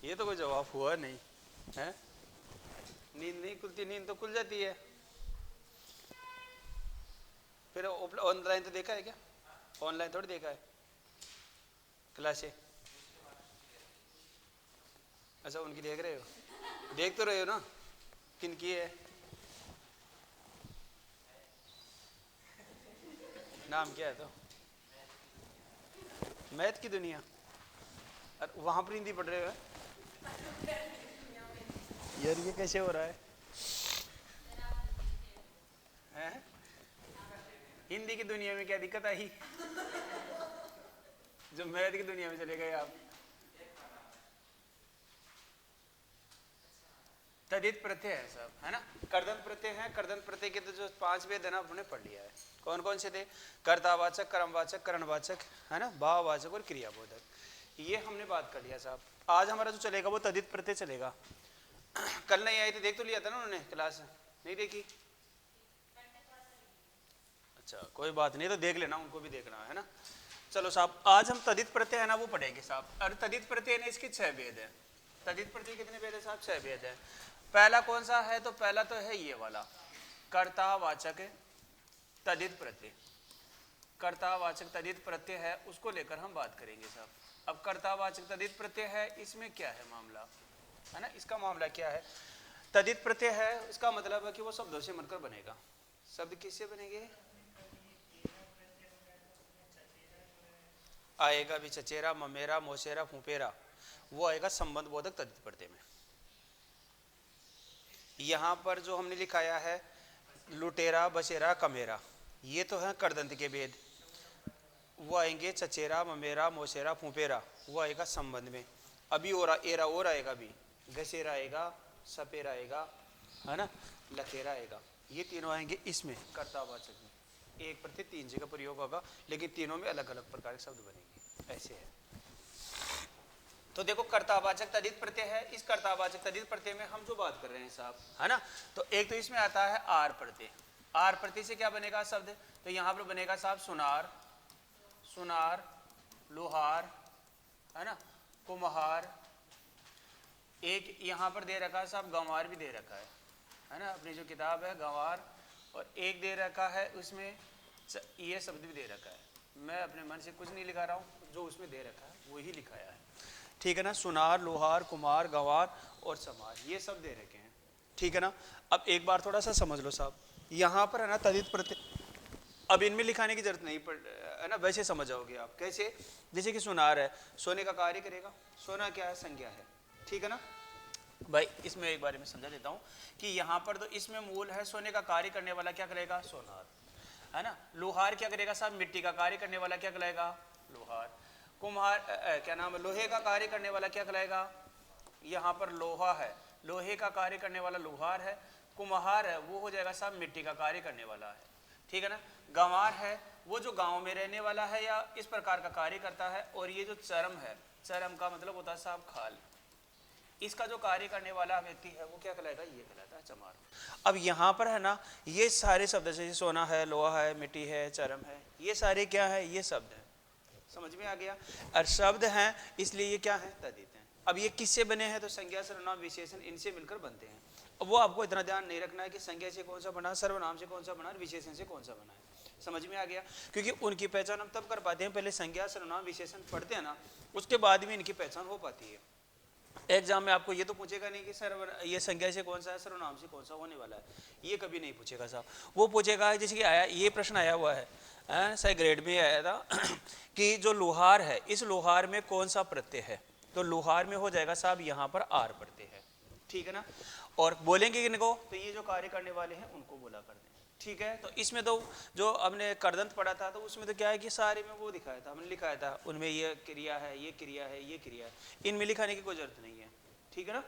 ये तो कोई जवाब हुआ नहीं है। नींद नहीं खुलती, नींद तो खुल जाती है। फिर ऑनलाइन तो देखा है क्या? ऑनलाइन थोड़ी देखा है क्लासे। अच्छा उनकी देख रहे हो, देख तो रहे हो ना किन की है। नाम क्या है तो? मैथ की दुनिया। और वहां पर हिंदी पढ़ रहे हो? यार ये कैसे हो रहा है? हैं? हिंदी की दुनिया में क्या दिक्कत आई जो मैथ की दुनिया में चले गए आप? तदित प्रत्यय है सब, है ना। कर्दंत प्रत्यय है। कर्दंत प्रत्यय के तो जो 5 वेद है ना आपने पढ़ लिया है। कौन कौन से थे? कर्तावाचक, कर्मवाचक, करणवाचक, है ना, भाववाचक और क्रियाबोधक। ये हमने बात कर लिया साहब। आज हमारा जो चलेगा वो तदित प्रत्यय चलेगा। कल नहीं आई थी, देख तो लिया था ना उन्होंने क्लास? नहीं देखी? अच्छा कोई बात नहीं, तो देख लेना, उनको भी देखना है ना। चलो साहब, आज हम तदित प्रत्यय है ना वो पढ़ेंगे साहब। और तदित प्रत्यय ने इसके 6 भेद है। तदित प्रत्यय कितने भेद है साहब? 6 भेद है। पहला कौन सा है? तो पहला तो है ये वाला, कर्तावाचक तदित प्रत्यय। कर्तावाचक तदित प्रत्यय है, उसको लेकर हम बात करेंगे साहब। अब कर्तावाचक तदित प्रत्यय है, इसमें क्या है मामला, है ना, इसका मामला क्या है? तदित प्रत्यय है, इसका मतलब है कि वो शब्दों से मिलकर बनेगा। शब्द किससे बनेंगे? आएगा भी चचेरा, ममेरा, मोसेरा, फूपेरा, वो आएगा संबंध बोधक तदित प्रत्यय में। यहां पर जो हमने लिखाया है लुटेरा, बसेरा, कमेरा, ये तो है कर्दंत के भेद। वो आएंगे चचेरा, ममेरा, मोसेरा, फूपेरा, वो आएगा संबंध में। अभी और एरा और आएगा भी, घसेरा आएगा, सपेरा आएगा, है ना, लखेरा आएगा। ये तीनों आएंगे इसमें कर्तावाचक में। एक प्रत्यय 3 जगह प्रयोग होगा, लेकिन तीनों में अलग अलग प्रकार के शब्द बनेंगे, ऐसे है। तो देखो कर्तावाचक तदित प्रत्यय है। इस कर्तावाचक तदित प्रत्यय में हम जो बात कर रहे हैं साहब, है ना, तो एक तो इसमें आता है आर प्रत्यय। आर प्रत्यय से क्या बनेगा शब्द? तो यहाँ पर बनेगा साहब सुनार, सुनार, लोहार, है ना, कुम्हार। एक यहाँ पर दे रखा है साहब गंवार भी दे रखा है ना, अपनी जो किताब है गंवार। और एक दे रखा है उसमें ये शब्द भी दे रखा है। मैं अपने मन से कुछ नहीं लिखा रहा हूँ, जो उसमें दे रखा है वही लिखाया है, ठीक है ना। सुनार, लोहार, कुम्हार, गंवार और समार, ये सब दे रखे हैं, ठीक है ना। अब एक बार थोड़ा सा समझ लो साहब, यहाँ पर है ना तदित प्रत्यय, अब इनमें लिखाने की जरूरत नहीं पड़, है ना, वैसे समझ जाओगे आप। कैसे? जैसे कि सुनार है, सोने का कार्य करेगा। सोना क्या है? संज्ञा है, ठीक है ना भाई। इसमें एक बारे में समझा देता हूँ कि यहाँ पर तो इसमें मूल है सोने का कार्य करने वाला क्या करेगा? सोनार, है ना। लोहार क्या करेगा साहब? मिट्टी का कार्य करने वाला क्या कहलाएगा? लोहार। कुम्हार क्या नाम है? लोहे का कार्य करने वाला क्या कहलाएगा? यहाँ पर लोहा है, लोहे का कार्य करने वाला लोहार है। कुम्हार है, वो हो जाएगा साहब मिट्टी का कार्य करने वाला है, ठीक है ना। गंवार है, वो जो गांव में रहने वाला है या इस प्रकार का कार्य करता है। और ये जो चरम है, चरम का मतलब होता है साहब खाल, इसका जो कार्य करने वाला व्यक्ति है वो क्या कहलाएगा? ये कहलाता है चमार। अब यहाँ पर है ना, ये सारे शब्द जैसे सोना है, लोहा है, मिट्टी है, चरम है, ये सारे क्या है? ये शब्द है। समझ में आ गया? और शब्द हैं इसलिए ये क्या है? तदित हैं। अब ये किससे बने हैं? तो संज्ञा, सर्वनाम, विशेषण, इनसे मिलकर बनते हैं। अब वो आपको इतना ध्यान नहीं रखना है कि संज्ञा से कौन सा बना, सर्वनाम से कौन सा बना, विशेषण से कौन सा बना है। समझ में आ गया? क्योंकि उनकी पहचान हम तब कर पाते हैं, पहले संज्ञा, सर्वनाम, विशेषण पढ़ते हैं ना, उसके बाद में इनकी पहचान हो पाती है। एग्जाम में आपको ये तो पूछेगा नहीं कि सर ये संज्ञा से कौन सा है, सर्वनाम से कौन सा होने वाला है, ये कभी नहीं पूछेगा साहब। वो पूछेगा जैसे कि आया, ये प्रश्न आया हुआ है, सही ग्रेड में आया था कि जो लोहार है, इस लोहार में कौन सा प्रत्यय है? तो लोहार में हो जाएगा साहब यहाँ पर आर प्रत्यय है, ठीक है ना। और बोलेंगे किनको? तो ये जो कार्य करने वाले हैं उनको बोला करते हैं, ठीक है। तो इसमें तो जो हमने कर्दंत पढ़ा था, तो उसमें तो क्या है कि सारे में वो दिखाया था, हमने लिखाया था उनमें ये क्रिया है, ये क्रिया है, ये क्रिया है, इनमें लिखाने की कोई जरूरत नहीं है, ठीक है ना।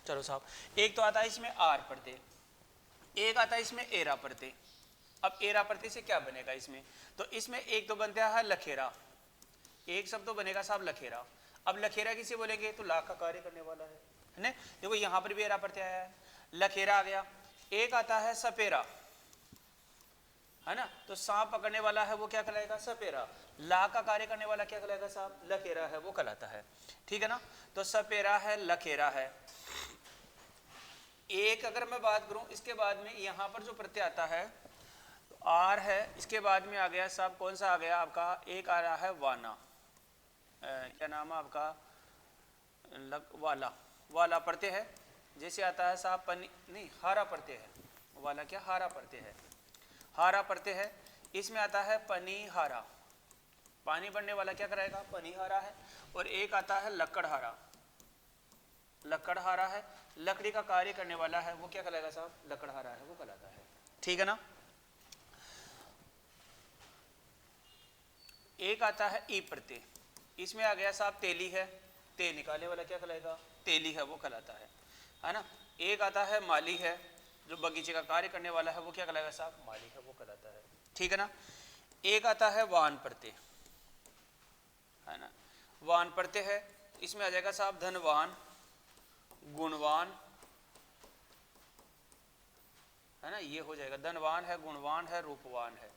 चलो साहब, एक तो आता है इसमें आर प्रत्यय, एक आता है इसमें एरा प्रत्यय। अब एरा प्रत्यय से क्या बनेगा इसमें? तो इसमें एक तो बनता है लखेरा, एक शब्द तो बनेगा साहब लखेरा। अब लखेरा किसे बोलेंगे? तो लाख का कार्य करने वाला है ना। देखो यहाँ पर भी एरा प्रत्यय आया है, लखेरा आ गया। एक आता है सपेरा, है ना। तो सांप पकड़ने वाला है वो क्या कहलाएगा, सपेरा। ला का कार्य करने वाला क्या कहलाएगा साहब, लखेरा है, वो कहलाता है। ठीक है ना। तो सपेरा है, लखेरा है। एक अगर मैं बात करूं इसके बाद में यहां पर जो प्रत्यय आता है तो आर है, इसके बाद में आ गया साहब कौन सा आ गया आपका, एक आ रहा है वाना, क्या नाम है आपका, वाला। वाला प्रत्यय है। जैसे आता है साहब पनी, नहीं हारा प्रत्यय है, वाला क्या हारा प्रत्यय है, हारा प्रत्यय है। इसमें आता है पनी हारा, पानी बढ़ने वाला क्या कराएगा, पनी हारा है। और एक आता है लकड़हारा, लकड़हारा है, लकड़ी का कार्य करने वाला है वो क्या कहलाएगा साहब, लकड़हारा है, वो कहलाता है। ठीक है ना। एक आता है ई प्रत्यय, इसमें आ गया साहब तेली है, ते निकालने वाला क्या कहलाएगा, तेली है, वो कहलाता है ना। एक आता है माली है, जो बगीचे का कार्य करने वाला है वो क्या कहलाएगा साहब, माली है, वो कहलाता है। ठीक है ना। एक आता है वान प्रत्यय, है ना, वान प्रत्यय है, इसमें आ जाएगा साहब धनवान, गुणवान, है ना, ये हो जाएगा, धनवान है, गुणवान है, रूपवान है,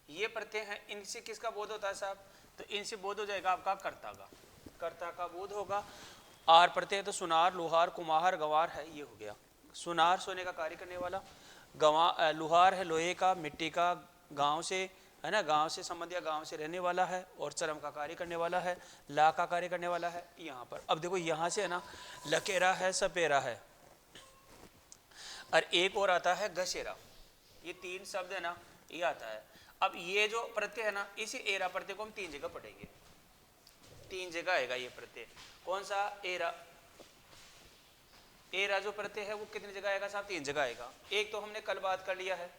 ये प्रत्यय हैं। इनसे किसका बोध होता है साहब, तो इनसे बोध हो जाएगा आपका कर्ता का, कर्ता का बोध होगा। आर प्रत्यय तो सुनार, लोहार, कुम्हार, गंवार है, ये हो गया। सुनार सोने का कार्य करने वाला, लोहार है लोहे का, मिट्टी का, गांव से, है ना, गांव से संबंध या गांव से रहने वाला है, और चरम का कार्य करने वाला है, ला का कार्य करने वाला है यहाँ पर। अब देखो यहाँ से है ना, लकेरा है, सपेरा है, और एक और आता है घसेरा, ये तीन शब्द है ना, ये आता है। अब ये जो प्रत्यय है ना, इसी एरा प्रत्यय को हम तीन जगह पढ़ेंगे, तीन जगह आएगा ये प्रत्यय। कौन सा, एरा, एरा जो प्रत्यय है वो कितनी जगह आएगा साहब, तीन जगह आएगा। एक तो हमने कल बात कर लिया है,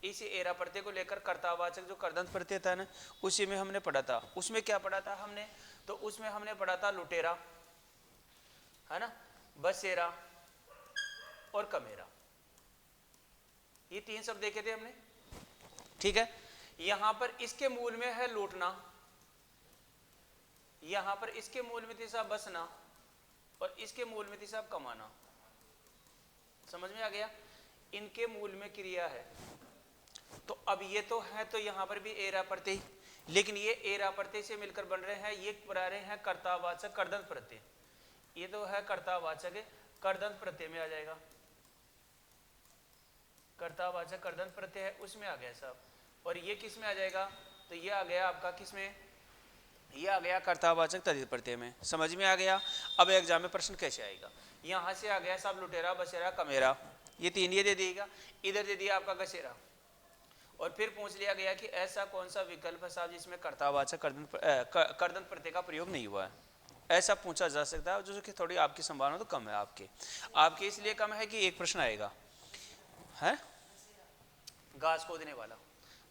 इसी एरा प्रत्यय को लेकर कर्तावाचक जो कर्दंत प्रत्यय था ना, उसी में हमने पढ़ा था। उसमें क्या पढ़ा था हमने, तो उसमें हमने पढ़ा था लुटेरा, है ना, बसेरा और कमेरा, ये तीन शब्द देखे थे हमने। ठीक है। यहां पर इसके मूल में है लूटना, यहां पर इसके मूल में थी साहब बसना, और इसके मूल में थी साहब कमाना। समझ में आ गया, इनके मूल में क्रिया है। तो अब ये तो है, तो यहां पर भी एरा प्रत्यय, लेकिन ये एरा प्रत्यय से मिलकर बन रहे हैं, ये बना रहे हैं कर्तावाचक कर्दंत प्रत्यय। ये तो है कर्तावाचक कर्दंत प्रत्यय में आ जाएगा, कर्तावाचक कर्दंत प्रत्यय है, उसमें आ गया साहब। और ये किस में आ जाएगा, तो ये आ गया आपका किस में, ये आ गया कर्तावाचक तद्धित प्रत्यय में। समझ में आ गया। अब एग्जाम में प्रश्न कैसे आएगा, यहाँ से आ गया साहब लुटेरा, बसेरा, कमेरा, ये तीन ये दे दिएगा, इधर दे दिया आपका घसेरा, और फिर पूछ लिया गया कि ऐसा कौन सा विकल्प है साहब जिसमें कर्तावाचक कर्दंत प्रत्यय का प्रयोग नहीं हुआ है। ऐसा पूछा जा सकता है, जो कि थोड़ी आपकी संभावना तो कम है, आपके इसलिए कम है कि एक प्रश्न आएगा, है घास खोदने वाला,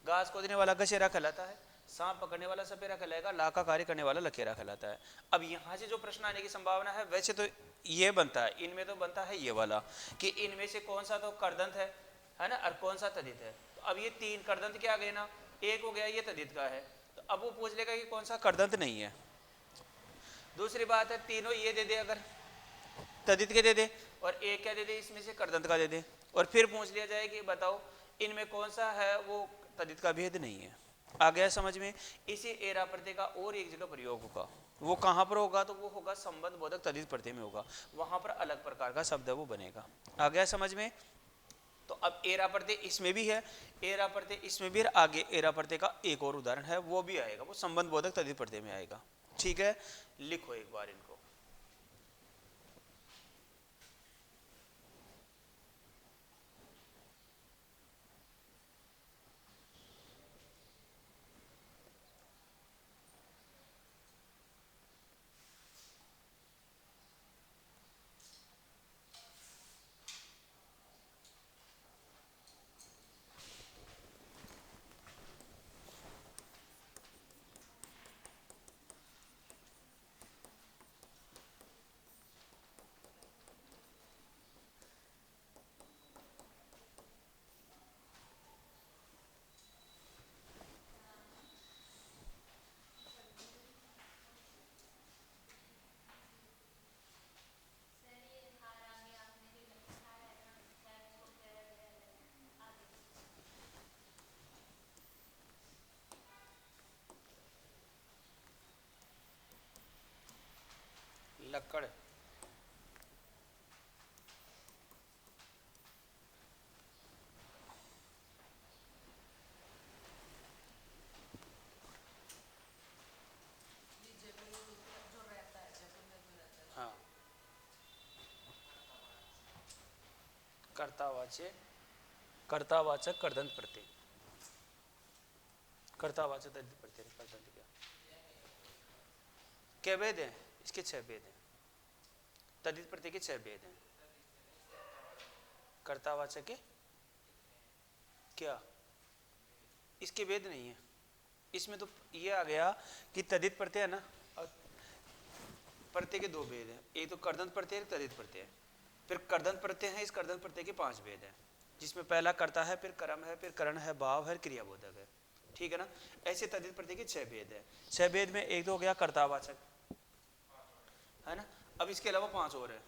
घास खोदने वाला घसेरा कहलाता है, सांप पकड़ने वाला सपेरा कहलाएगा, ला का कार्य करने वाला लकेरा कहलाता है। अब यहाँ से जो प्रश्न आने की संभावना है, वैसे तो ये बनता है, इनमें तो बनता है ये वाला कि इनमें से कौन सा तो कर्दंत है ना, और कौन सा तद्धित है। तो अब ये तीन कर्दंत क्या आ गए ना, एक हो गया ये तद्धित का है, तो अब वो पूछ लेगा कि कौन सा कर्दंत नहीं है। दूसरी बात है तीनों ये दे दे, अगर तद्धित के दे दे, और एक क्या दे दे इसमें से कर्दंत का दे दे, और फिर पूछ लिया जाए कि बताओ इनमें कौन सा है वो तद्धित का भेद नहीं है। आ गया समझ में। इसी एरा प्रत्यय का और एक जगह प्रयोग होगा, वो कहाँ पर होगा, तो वो होगा संबंध बोधक तद्धित प्रत्यय में होगा, वहां पर अलग प्रकार का शब्द है वो बनेगा। आ गया समझ में। तो अब एरा प्रत्यय इसमें भी है, एरा प्रत्यय इसमें भी, आगे एरा प्रत्यय का एक और उदाहरण है वो भी आएगा, वो संबंध बोधक तद्धित प्रत्यय में आएगा। ठीक है, लिखो एक बार इनको। लकड़, हाँ कर्तावाच्य, कर्तावाचक कर्दंत प्रत्यय, कर्तावाचक तद्धित प्रत्यय कर्दंत क्या भेद है इसके? 6 भेद हैं। तद्धित प्रत्यय के 6 भेद हैं। कर्तावाचक के क्या इसके भेद नहीं है। इसमें तो ये आ गया कि तद्धित प्रत्यय है ना, प्रत्यय के 2 भेद हैं, एक तो कर्दंत प्रत्यय, एक तद्धित प्रत्यय। फिर कर्दंत प्रत्यय है, इस कर्दंत प्रत्यय के 5 भेद हैं, जिसमें पहला कर्ता है, फिर कर्म है, फिर करण है, भाव है, क्रियाबोधक है, ठीक है ना। ऐसे तद्धित प्रत्यय के 6 भेद है। 6 भेद में एक तो हो गया कर्तावाचक, है ना। अब इसके अलावा 5 और है,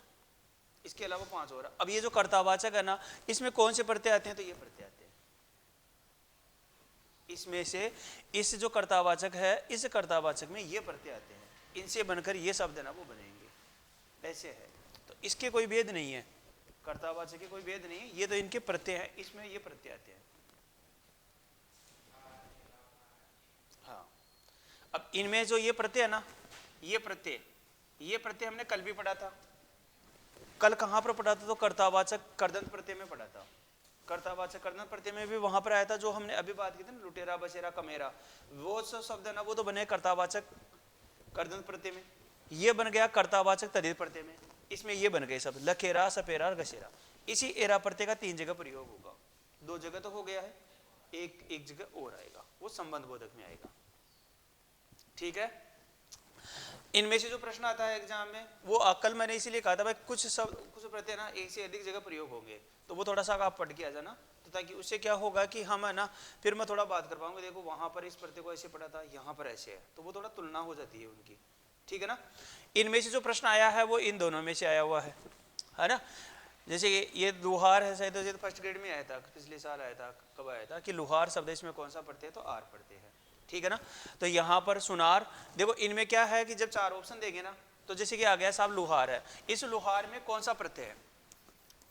इसके अलावा 5 और है। अब ये जो कर्तावाचक है ना, इसमें कौन से प्रत्यय आते हैं? तो ये प्रत्यय आते हैं। इसमें से इस जो कर्तावाचक है, इस कर्तावाचक में ये प्रत्यय आते हैं, इनसे बनकर ये शब्द है ना वो बनेंगे, ऐसे है। तो इसके कोई भेद नहीं है, कर्तावाचक के कोई भेद नहीं है, ये तो इनके प्रत्यय है, इसमें ये प्रत्यय आते हैं। हाँ, अब इनमें जो ये प्रत्यय है ना, ये प्रत्यय हमने कल भी पढ़ा था। कल कहाँ पर पढ़ा था? तो कर्तावाचक कर्दंत प्रत्यय में पढ़ा था। कर्तावाचक कर्दंत प्रत्यय में भी वहां पर आया था जो हमने अभी बात की थी ना, लुटेरा, बसेरा, कमेरा, वो सब शब्द है ना, वो तो बने कर्तावाचक कर्दंत प्रत्यय में। ये बन गया कर्तावाचक तद्धित प्रत्यय में, इसमें ये बन गए सब लखेरा, सपेरा और गसेरा। इसी एरा प्रत्यय का 3 जगह प्रयोग होगा, 2 जगह तो हो गया है, एक जगह और आएगा, वो संबंध बोधक में आएगा, ठीक है। इनमें से जो प्रश्न आता है एग्जाम में, वो कल मैंने इसीलिए कहा था भाई कुछ प्रत्यय ना एक से अधिक जगह प्रयोग होंगे, तो वो थोड़ा सा आप पढ़ के आ जाना, तो ताकि उससे क्या होगा कि हम है ना, फिर मैं थोड़ा बात कर पाऊंगा, देखो वहां पर इस प्रत्यय को ऐसे पढ़ा था, यहाँ पर ऐसे है, तो वो थोड़ा तुलना हो जाती है उनकी, ठीक है ना। इनमें से जो प्रश्न आया है वो इन दोनों में से आया हुआ है ना। जैसे ये लुहार है, शायद तो फर्स्ट ग्रेड में आया था, पिछले साल आया था, कब आया था कि लुहार शब्द इसमें कौन सा पढ़ते हैं? तो आर पढ़ते हैं, ठीक है ना। तो यहाँ पर सुनार, देखो इनमें क्या है कि जब 4 ऑप्शन देंगे ना, तो जैसे कि आ गया साहब लुहार है, इस लुहार में कौन सा प्रत्यय है?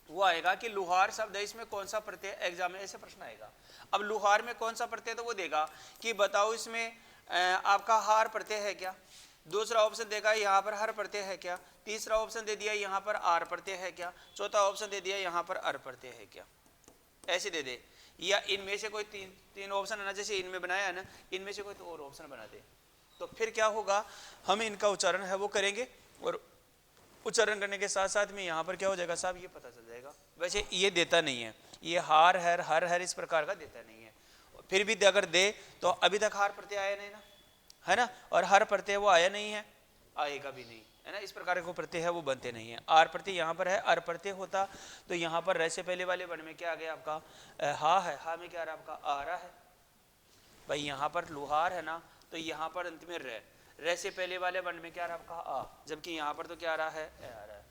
वो आएगा कि लुहार शब्द है, इसमें कौन सा प्रत्यय? एग्जाम में ऐसे प्रश्न आएगा। अब लुहार में कौन सा प्रत्यय? तो वो देगा कि बताओ इसमें आपका हार प्रत्यय है क्या। दूसरा ऑप्शन देगा यहाँ पर हर प्रत्यय है क्या। तीसरा ऑप्शन दे दिया यहाँ पर आर प्रत्यय है क्या। चौथा ऑप्शन दे दिया यहाँ पर अर प्रत्यय है क्या, ऐसे दे दे। या इनमें से कोई तीन ऑप्शन है ना, जैसे इनमें बनाया है ना, इनमें से कोई तो और ऑप्शन बना दे, तो फिर क्या होगा, हम इनका उच्चारण है वो करेंगे, और उच्चारण करने के साथ साथ में यहाँ पर क्या हो जाएगा साहब, ये पता चल जाएगा। वैसे ये देता नहीं है, ये हार हर इस प्रकार का देता नहीं है, फिर भी अगर दे तो अभी तक हार प्रत्यय आया नहीं ना, है ना, और हर प्रत्यय वो आया नहीं है, आएगा भी नहीं, है ना। इस प्रकार के प्रत्यय है वो बनते नहीं है। आर प्रत्यय यहाँ पर है, अर प्रत्यय होता तो यहाँ पर रह से पहले वाले वर्ण में क्या आ गया आपका, हा है, हा में क्या आ रहा है आपका, आ रहा है भाई। यहाँ पर लुहार है ना, तो यहाँ पर अंत में रह से पहले वाले वर्ण में क्या आ रहा है आपका, आ, जबकि यहाँ पर तो क्या आ रहा है, ए आ रहा है।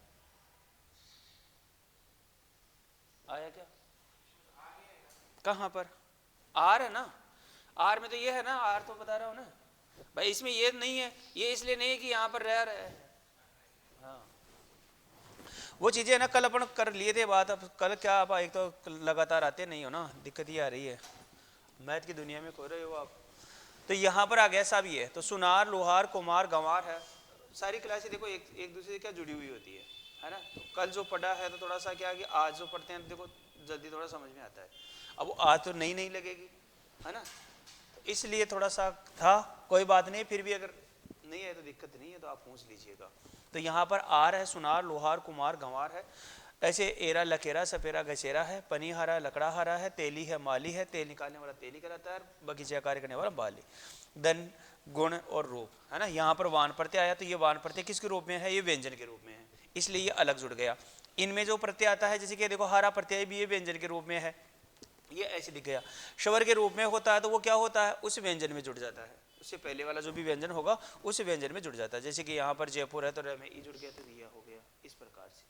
आया क्या, कहाँ पर आर है ना, आर में तो ये है ना, आर तो बता रहा हूँ ना भाई, इसमें ये नहीं है, ये इसलिए नहीं है कि यहाँ पर रह रहे हैं। हाँ, वो चीजें ना कल अपन कर लिए थे बात, अब कल क्या आप एक तो लगातार आते नहीं हो ना, दिक्कत ही आ रही है, मैथ की दुनिया में खो रहे हो आप। तो यहाँ पर आ गया साहब ये, तो सुनार, लोहार, कुमार, गंवार है, सारी क्लासें देखो एक दूसरे से क्या जुड़ी हुई होती है ना। तो कल जो पढ़ा है तो थोड़ा सा क्या कि आज जो पढ़ते हैं देखो जल्दी थोड़ा समझ में आता है, अब वो आज तो नहीं लगेगी, है ना, तो इसलिए थोड़ा सा था, कोई बात नहीं, फिर भी अगर नहीं है तो दिक्कत नहीं है, तो आप पूछ लीजिएगा। तो यहाँ पर आर है, सुनार, लोहार, कुमार, गंवार है, ऐसे एरा, लकेरा, सपेरा, गसेरा है, पनी हरा, लकड़ा हरा है, तेली है, माली है, तेल निकालने वाला तेली कहलाता है, बगीचा कार्य करने वाला बाली, धन, गुण और रूप, है ना। यहाँ पर वान प्रत्यय आया, तो ये वान प्रत्यय किसके रूप में है, ये व्यंजन के रूप में है, इसलिए ये अलग जुड़ गया। इनमें जो प्रत्यय आता है, जैसे कि देखो हरा प्रत्यय भी ये व्यंजन के रूप में है, ये ऐसे दिख गया। स्वर के रूप में होता है तो वो क्या होता है, उस व्यंजन में जुड़ जाता है, उससे पहले वाला जो भी व्यंजन होगा उस व्यंजन में जुड़ जाता है। जैसे कि यहाँ पर जयपुर है तो र में ई जुड़ गया तो रिया हो गया, इस प्रकार से,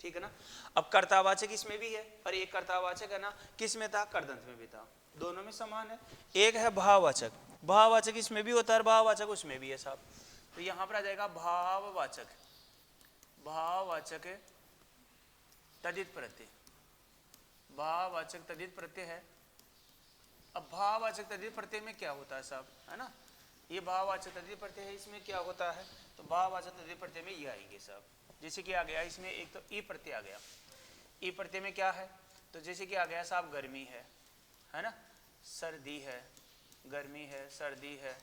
ठीक है ना। अब कर्तावाचक इसमें भी है, और एक कर्तावाचक है ना किस में था, कर्दंत में भी था, दोनों में समान है। एक है भाववाचक, भाववाचक इसमें भी होता है, भाववाचक उसमें भी है साहब। तो यहाँ पर आ जाएगा भाववाचक, भाववाचक तद्धित प्रत्यय, भाववाचक तद्धित प्रत्यय है। अब भाववाचक तद्धित प्रत्यय में क्या होता है साहब, है ना, ये भाववाचक तद्धित प्रत्यय है, इसमें क्या होता है, तो भाववाचक तद्धित प्रत्यय में ये आएंगे साहब। जैसे कि आ गया इसमें एक तो ई प्रत्यय आ गया, ई प्रत्यय में क्या है, तो जैसे कि आ गया साहब गर्मी है ना, सर्दी है, गर्मी है, सर्दी है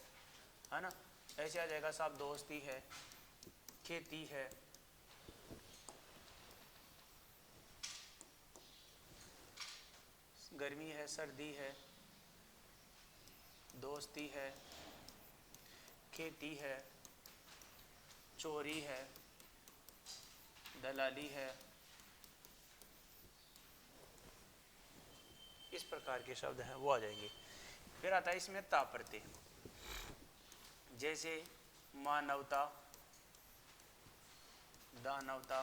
ना, ऐसे आ जाएगा साहब दोस्ती है, खेती है, गर्मी है, सर्दी है, दोस्ती है, खेती है, चोरी है, दलाली है, इस प्रकार के शब्द हैं वो आ जाएंगे। फिर आता है इसमें ता प्रत्यय, जैसे मानवता, दानवता,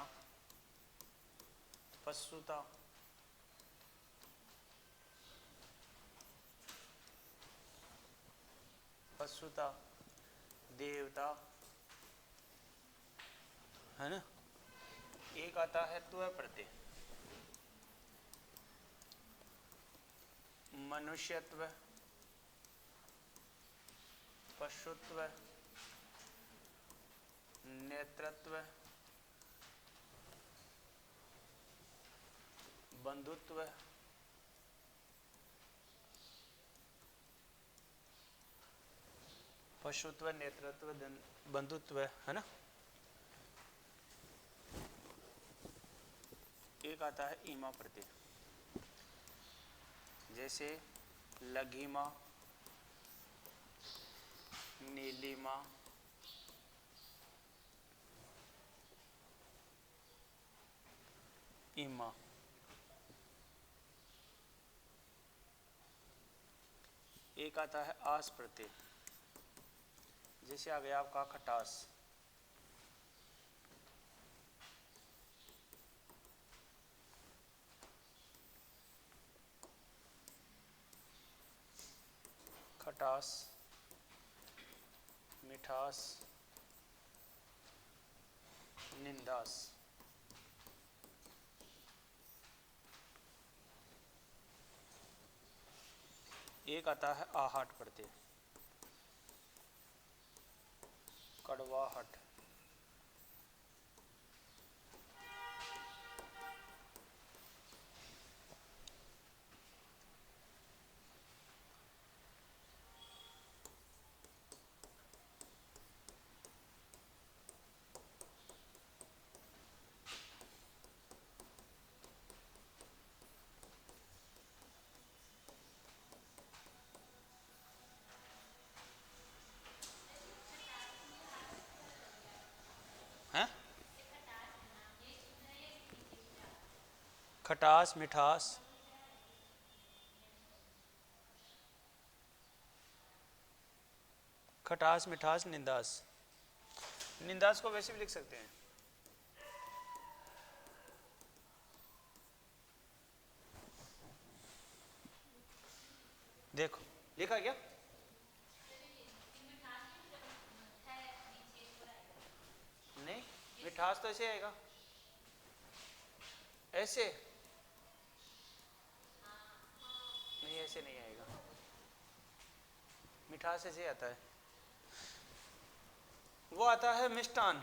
पशुता, पशुता, देवता, है ना। एक आता है त्व प्रत्यय, मनुष्यत्व, पशुत्व, नेतृत्व, बंधुत्व, पशुत्व, नेतृत्व, बंधुत्व, है ना। एक आता है ईमा प्रत्यय, जैसे लघिमा, नीलिमा, ईमा। एक आता है आस प्रत्यय, जैसे आ गया आपका खटास, खटास, मिठास, निंदास। एक आता है आहट प्रत्यय, कड़वाहट, है खटास, मिठास, खटास, मिठास, निंदास। निंदास को वैसे भी लिख सकते हैं, देखो लिखा क्या, नहीं मिठास तो ऐसे आएगा, ऐसे नहीं, ऐसे नहीं आएगा, मिठास ऐसे आता है, वो आता है मिष्टान।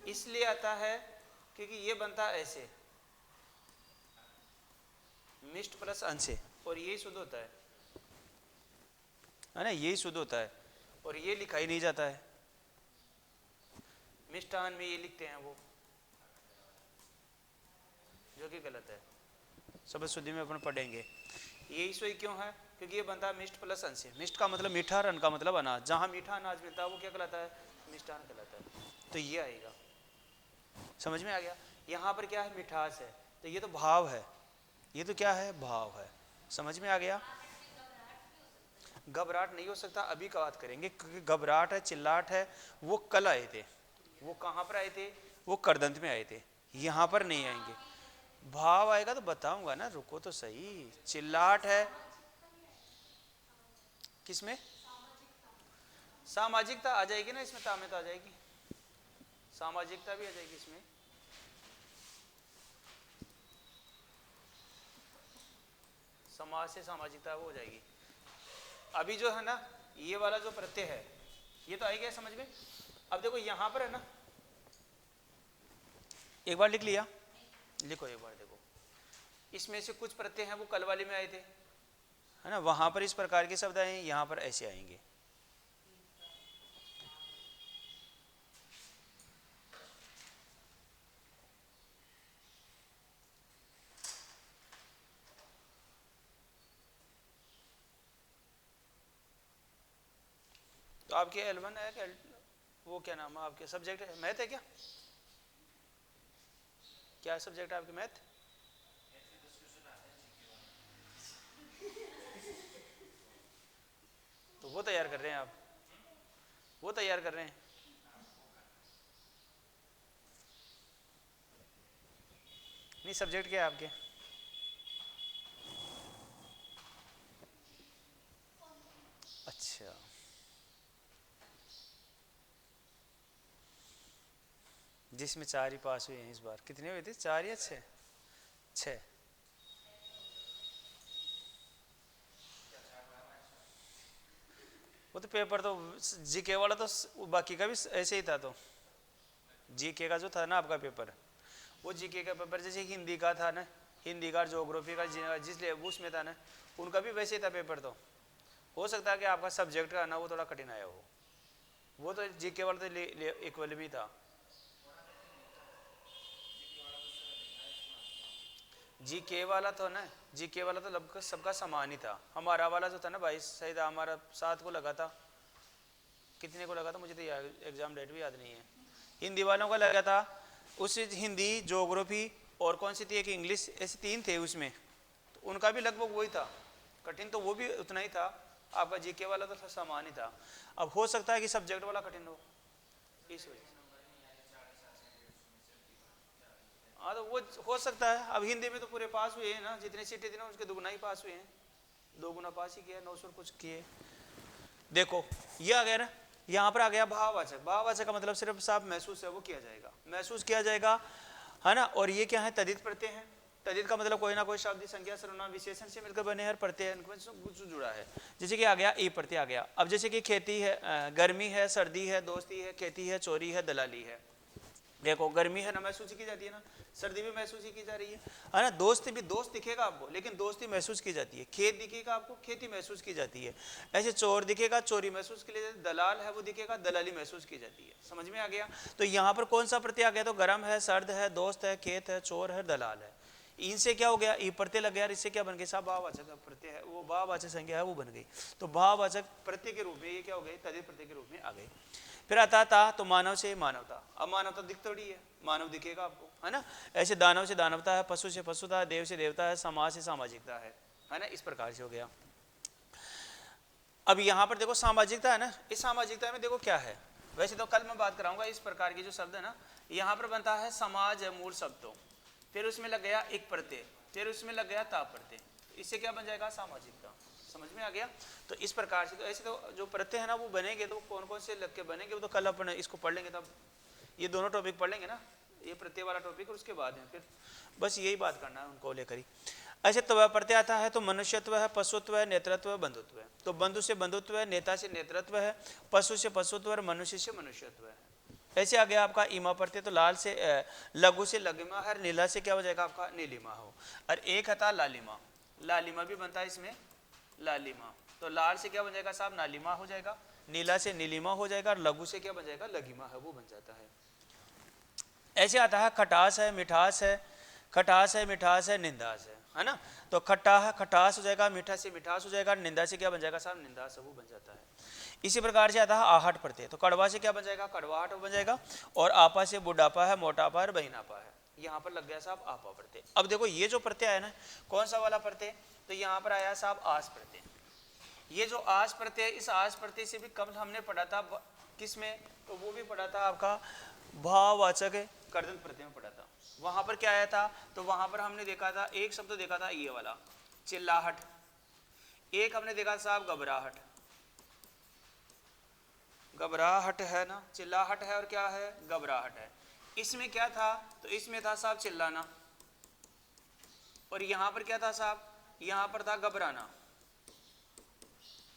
इसलिए आता है क्योंकि ये बनता है ऐसे, मिष्ट प्लस अंश से, और यही शुद्ध होता है ना, यही शुद्ध होता है, और ये लिखा ही नहीं जाता है, मिष्टान में ये लिखते हैं वो, जो कि गलत है। शब्द शुद्धि में अपन पढ़ेंगे। यही सही क्यों है, क्योंकि ये बनता है मिष्ट प्लस अंश से। मिष्ट का मतलब मीठा और अन्न का मतलब अनाज, जहाँ मीठा अनाज मिलता है वो क्या कहलाता है, मिष्टान कहलाता है। तो ये आएगा, समझ में आ गया। यहाँ पर क्या है, मिठास है, तो ये तो भाव है, ये तो क्या है, भाव है, समझ में आ गया। घबराहट नहीं हो सकता, अभी का बात करेंगे, क्योंकि घबराहट है, चिल्लाहट है, वो कल आए थे, वो कहाँ पर आए थे, वो करदंत में आए थे, यहाँ पर नहीं आएंगे। भाव आएगा तो बताऊंगा ना, रुको तो सही। चिल्लाहट है किसमें, सामाजिकता आ जाएगी ना, इसमें ता में तो आ जाएगी, सामाजिकता भी आ जाएगी इसमें। समाज से सामाजिकता वो हो जाएगी। अभी जो है ना ये वाला जो प्रत्यय है ये तो आएगा समझ में। अब देखो यहां पर है ना, एक बार लिख लिया, लिखो एक बार देखो, इसमें से कुछ प्रत्यय हैं वो कल वाले में आए थे, है ना, वहां पर इस प्रकार के शब्द आए, यहां पर ऐसे आएंगे। तो आपके L1 है क्या, वो क्या नाम है आपके, सब्जेक्ट है मैथ है क्या, क्या सब्जेक्ट है आपके, मैथ? तो वो तैयार कर रहे हैं आप, वो तैयार कर रहे हैं। नहीं सब्जेक्ट क्या है आपके? अच्छा, जिसमें 4 ही पास हुए हैं इस बार, कितने हुए थे, 4 या 6? 6। वो तो पेपर तो जीके वाला तो बाकी का भी ऐसे ही था, तो जीके का जो था ना आपका पेपर, वो जीके का पेपर जैसे हिंदी का था ना, हिंदी का ज्योग्राफी का जिस उसमें था ना, उनका भी वैसे ही था पेपर। तो हो सकता है कि आपका सब्जेक्ट का ना वो थोड़ा कठिन आया हो, वो तो जीके वाला तो इक्वल भी था। जीके वाला तो ना, जीके वाला तो लगभग सबका समान ही था। हमारा वाला जो था ना भाई सही था, हमारा 7 को लगा था, कितने को लगा था मुझे तो एग्जाम डेट भी याद नहीं है। हिंदी वालों का लगा था, उस हिंदी ज्योग्राफी और कौन सी थी एक इंग्लिश, ऐसे 3 थे उसमें, तो उनका भी लगभग वही था, कठिन तो वो भी उतना ही था। आपका जीके वाला तो समान ही था। अब हो सकता है कि सब्जेक्ट वाला कठिन हो इस वजह से। हाँ तो वो हो सकता है। अब हिंदी में तो पूरे पास हुए हैं ना, जितने सीटें थी ना उसके दुगुना ही पास हुए हैं, 2 गुना पास ही किया, 900 कुछ किए। देखो ये आ गया ना, यहाँ पर आ गया भाववाचक। भाववाचक का मतलब सिर्फ साफ महसूस है वो किया जाएगा, महसूस किया जाएगा, है ना। और ये क्या है, तदित प्रत्यय है। तदित का मतलब कोई ना कोई शब्द संज्ञा सर्वनाम विशेषण से मिलकर बने हर प्रत्यय कुछ जुड़ा है। जैसे कि आ गया ई प्रत्यय आ गया। अब जैसे कि खेती है, गर्मी है, सर्दी है, दोस्ती है, खेती है, चोरी है, दलाली है। देखो गर्मी है ना महसूस की जाती है ना, सर्दी भी महसूस की जा रही है ना। दोस्त भी दोस्त दिखेगा आपको, लेकिन दोस्ती महसूस की जाती है। खेत दिखेगा आपको, खेती महसूस की जाती है। ऐसे चोर दिखेगा, चोरी महसूस की जाती है। दलाल है वो दिखेगा, दलाली महसूस की जाती है। समझ में आ गया। तो यहाँ पर कौन सा प्रत्यय आ गया, तो गर्म है, सर्द है, दोस्त है, खेत है, चोर है, दलाल है। इनसे क्या हो गया, ई प्रत्यय लग गया, इससे क्या बन गया साहब, भाववाचक प्रत्यय है, वो भाववाचक संज्ञा है वो बन गई। तो भाववाचक प्रत्यय के रूप में ये क्या हो गए, तदित प्रत्यय के रूप में आ गए। फिर आता था तो मानव से मानवता। अब मानवता दिख थोड़ी है, मानव दिखेगा आपको, है ना। ऐसे दानव से दानवता है, पशु से पशुता है, देव से देवता है, समाज से सामाजिकता है ना। इस प्रकार से हो गया। अब यहाँ पर देखो सामाजिकता है ना, इस सामाजिकता में देखो क्या है। वैसे तो कल मैं बात कराऊंगा इस प्रकार की जो शब्द है ना, यहाँ पर बनता है समाज है मूल शब्द, तो फिर उसमें लग गया एक प्रत्यय, फिर उसमें लग गया ता प्रत्यय, इससे क्या बन जाएगा, सामाजिकता। समझ में आ गया। तो इस प्रकार से तो ऐसे तो जो प्रत्यय है ना वो बनेंगे, तो कौन कौन से लग के बनेंगे वो तो कल अपन इसको पढ़ लेंगे, तब ये दोनों टॉपिक पढ़ लेंगे ना, ये प्रत्यय वाला टॉपिक और उसके बाद है फिर बस यही बात करना है उनको लेकर ही। ऐसे तो प्रत्यय आता है तो मनुष्यत्व है, पशुत्व है, नेतृत्व है, बंधुत्व है। तो बंधु से बंधुत्व है, नेता से नेतृत्व है, पशु से पशुत्व और मनुष्य से मनुष्यत्व है। ऐसे आ गया आपका ईमा प्रत्यय, तो लाल से लघु से लघिमा है, नीला से क्या हो जाएगा आपका नीलिमा हो। और एक था लालिमा, लालिमा भी बनता है इसमें, लालिमा। तो लाल से क्या बन जाएगा साहब, नालिमा हो जाएगा, नीला से नीलिमा हो जाएगा, और लघु से क्या बन जाएगा, लघिमा है वो बन जाता है। ऐसे आता है खटास है, मिठास है, खटास है, मिठास है, निंदास है ना। तो खट्टा है खटास हो जाएगा, मीठा से मिठास हो जाएगा, निंदा से क्या बन जाएगा साहब, निंदास है वो बन जाता है। इसी प्रकार से आता है आहट प्रत्यय, तो कड़वा से क्या बन जाएगा, कड़वाहट बन जाएगा। और आपा से बुढ़ापा है, मोटापा है, बहिनापा है। यहाँ पर लग गया साहब आपा प्रत्यय। अब देखो ये जो प्रत्यय है ना, कौन सा वाला प्रत्यय, तो यहाँ पर आया साहब आस प्रत्यय। ये जो आस प्रत्यय, इस आस प्रत्यय से भी कम हमने पढ़ा था किस में, तो वो भी पढ़ा था आपका भाववाचक कर्दंत प्रत्यय में पढ़ा था। वहां पर क्या आया था, तो वहां पर हमने देखा था एक शब्द देखा था ये वाला चिल्लाहट, एक हमने देखा साहब घबराहट, घबराहट है ना, चिल्लाहट है और क्या है, घबराहट है। इसमें क्या था, तो इसमें था साहब चिल्लाना, और यहां पर क्या था साहब, यहां पर था घबराना।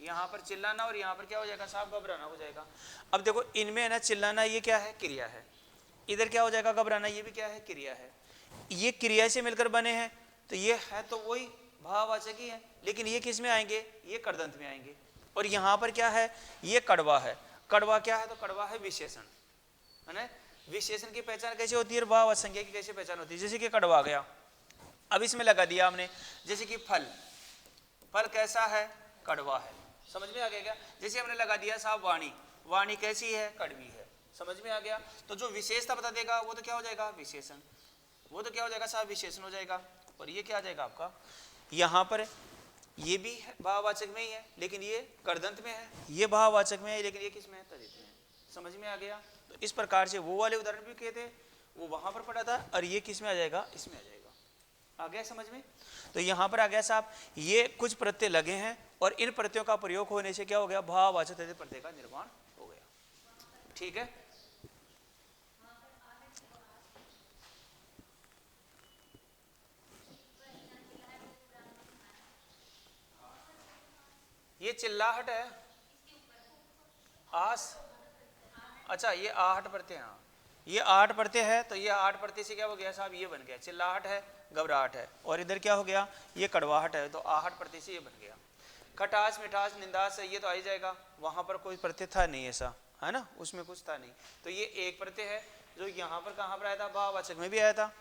यहां पर चिल्लाना और यहां पर क्या हो जाएगा साहब, घबराना हो जाएगा। अब देखो इनमें है ना चिल्लाना ये क्या है, क्रिया है, इधर क्या हो जाएगा घबराना, ये भी क्या है, क्रिया है। ये क्रिया से मिलकर बने हैं, तो ये है तो वही भाववाचक ही है, लेकिन ये किस में आएंगे, ये करदंत में आएंगे। और यहाँ पर क्या है, ये कड़वा है। कड़वा क्या है, तो कड़वा है विशेषण, है ना। विशेषण की पहचान कैसे होती है, भाववाचक संज्ञा की कैसे पहचान होती है। जैसे कि कड़वा गया, अब इसमें लगा दिया हमने, जैसे कि फल, फल कैसा है, कड़वा है, समझ में आ गया क्या। जैसे हमने लगा दिया साहब वाणी, वाणी कैसी है, कड़वी है, समझ में आ गया। तो जो विशेषता बता देगा वो तो क्या हो जाएगा, विशेषण, वो तो क्या हो जाएगा साहब, विशेषण हो जाएगा। और ये क्या आ जाएगा आपका, यहाँ पर ये भी भाववाचक में ही है लेकिन ये करदंत में है, ये भाववाचक में है लेकिन ये किस में है, तदित में है, समझ में आ गया। तो इस प्रकार से वो वाले उदाहरण भी कहते वो वहां पर पढ़ा था, और ये किस में आ जाएगा, इसमें आ जाएगा। आ गया समझ में। तो यहाँ पर आ गया साहब, ये कुछ प्रत्यय लगे हैं और इन प्रत्ययों का प्रयोग होने से क्या हो गया, भाववाचक तदित प्रत्यय का निर्माण हो गया। ठीक है, ये चिल्लाहट है, आस, अच्छा ये आहट प्रत्यय, हाँ ये आहट प्रत्यय है, तो ये आहट प्रत्यय से क्या हो गया साहब, ये बन गया, चिल्लाहट है, घबराहट है, और इधर क्या हो गया, ये कड़वाहट है, तो आहट प्रत्यय से ये बन गया। खटास मिठास निंदास है, ये तो आ ही जाएगा, वहां पर कोई प्रत्यय था नहीं ऐसा, है ना, उसमें कुछ था नहीं, तो ये एक प्रत्यय है जो यहाँ पर कहाँ पर आया था, भाववाचक में भी आया था,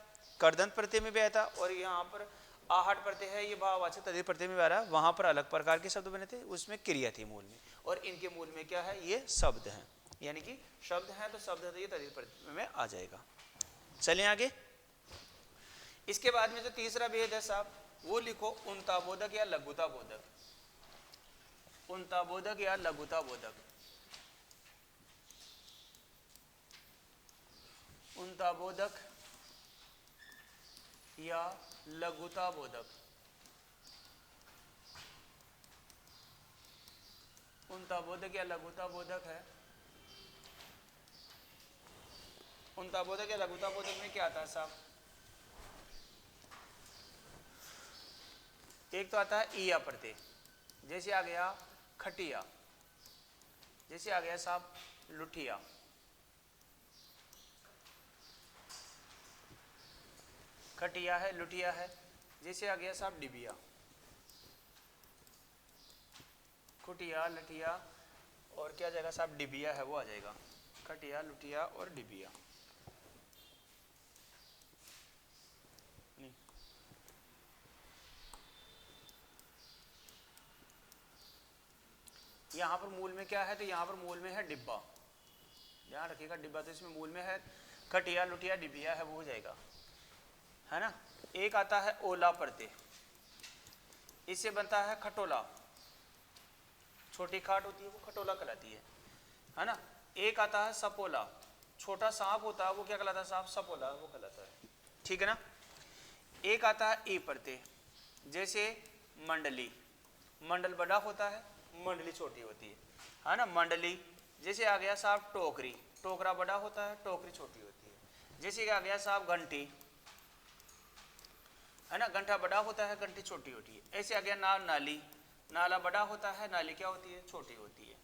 करदंत प्रत्यय में भी आया था, और यहाँ पर आहट प्रत्यय है, ये भाववाचक तदित प्रत्यय में आ रहा है। वहां पर अलग प्रकार के शब्द बने थे, उसमें क्रिया थी मूल में, और इनके मूल में क्या है, ये शब्द है, यानी कि शब्द है, तो शब्द है तो ये तदित प्रत्यय में आ जाएगा। चलें आगे। इसके बाद में जो तीसरा भेद है साहब, वो लिखो उनता बोधक या लघुता बोधक, उनता बोधक या लघुता बोधक, उनता बोधक या लघुता बोधक, उनता बोधक या लघुता बोधक है। उनता बोधक या लघुता बोधक में क्या आता है साहब, एक तो आता है ईया प्रत्यय, जैसे आ गया खटिया, जैसे आ गया साहब लुठिया, खटिया है, लुटिया है, जैसे आ गया साहब डिबिया, खुटिया लटिया, और क्या जाएगा साहब, डिबिया है, वो आ जाएगा, खटिया लुटिया और डिबिया। यहाँ पर मूल में क्या है, तो यहाँ पर मूल में है डिब्बा, ध्यान रखिएगा डिब्बा, तो इसमें मूल में है खटिया लुटिया डिबिया है, वो हो जाएगा, है ना। एक आता है ओला प्रत्यय, इससे बनता है खटोला, छोटी खाट होती है वो खटोला कहलाती है ना। एक आता है सपोला, छोटा सांप होता है वो क्या कहलाता है साहब, सपोला वो कहलाता है, ठीक है ना। एक आता है ई प्रत्यय, जैसे मंडली, मंडल बड़ा होता है, मंडली छोटी होती है ना, मंडली। जैसे आ गया साहब टोकरी, टोकरा बड़ा होता है, टोकरी छोटी होती है। जैसे आ गया साहब घंटी, है ना, घंटा बड़ा होता है, घंटी छोटी होती है। ऐसे आ गया नाली, नाला बड़ा होता है, नाली क्या होती है, छोटी होती है।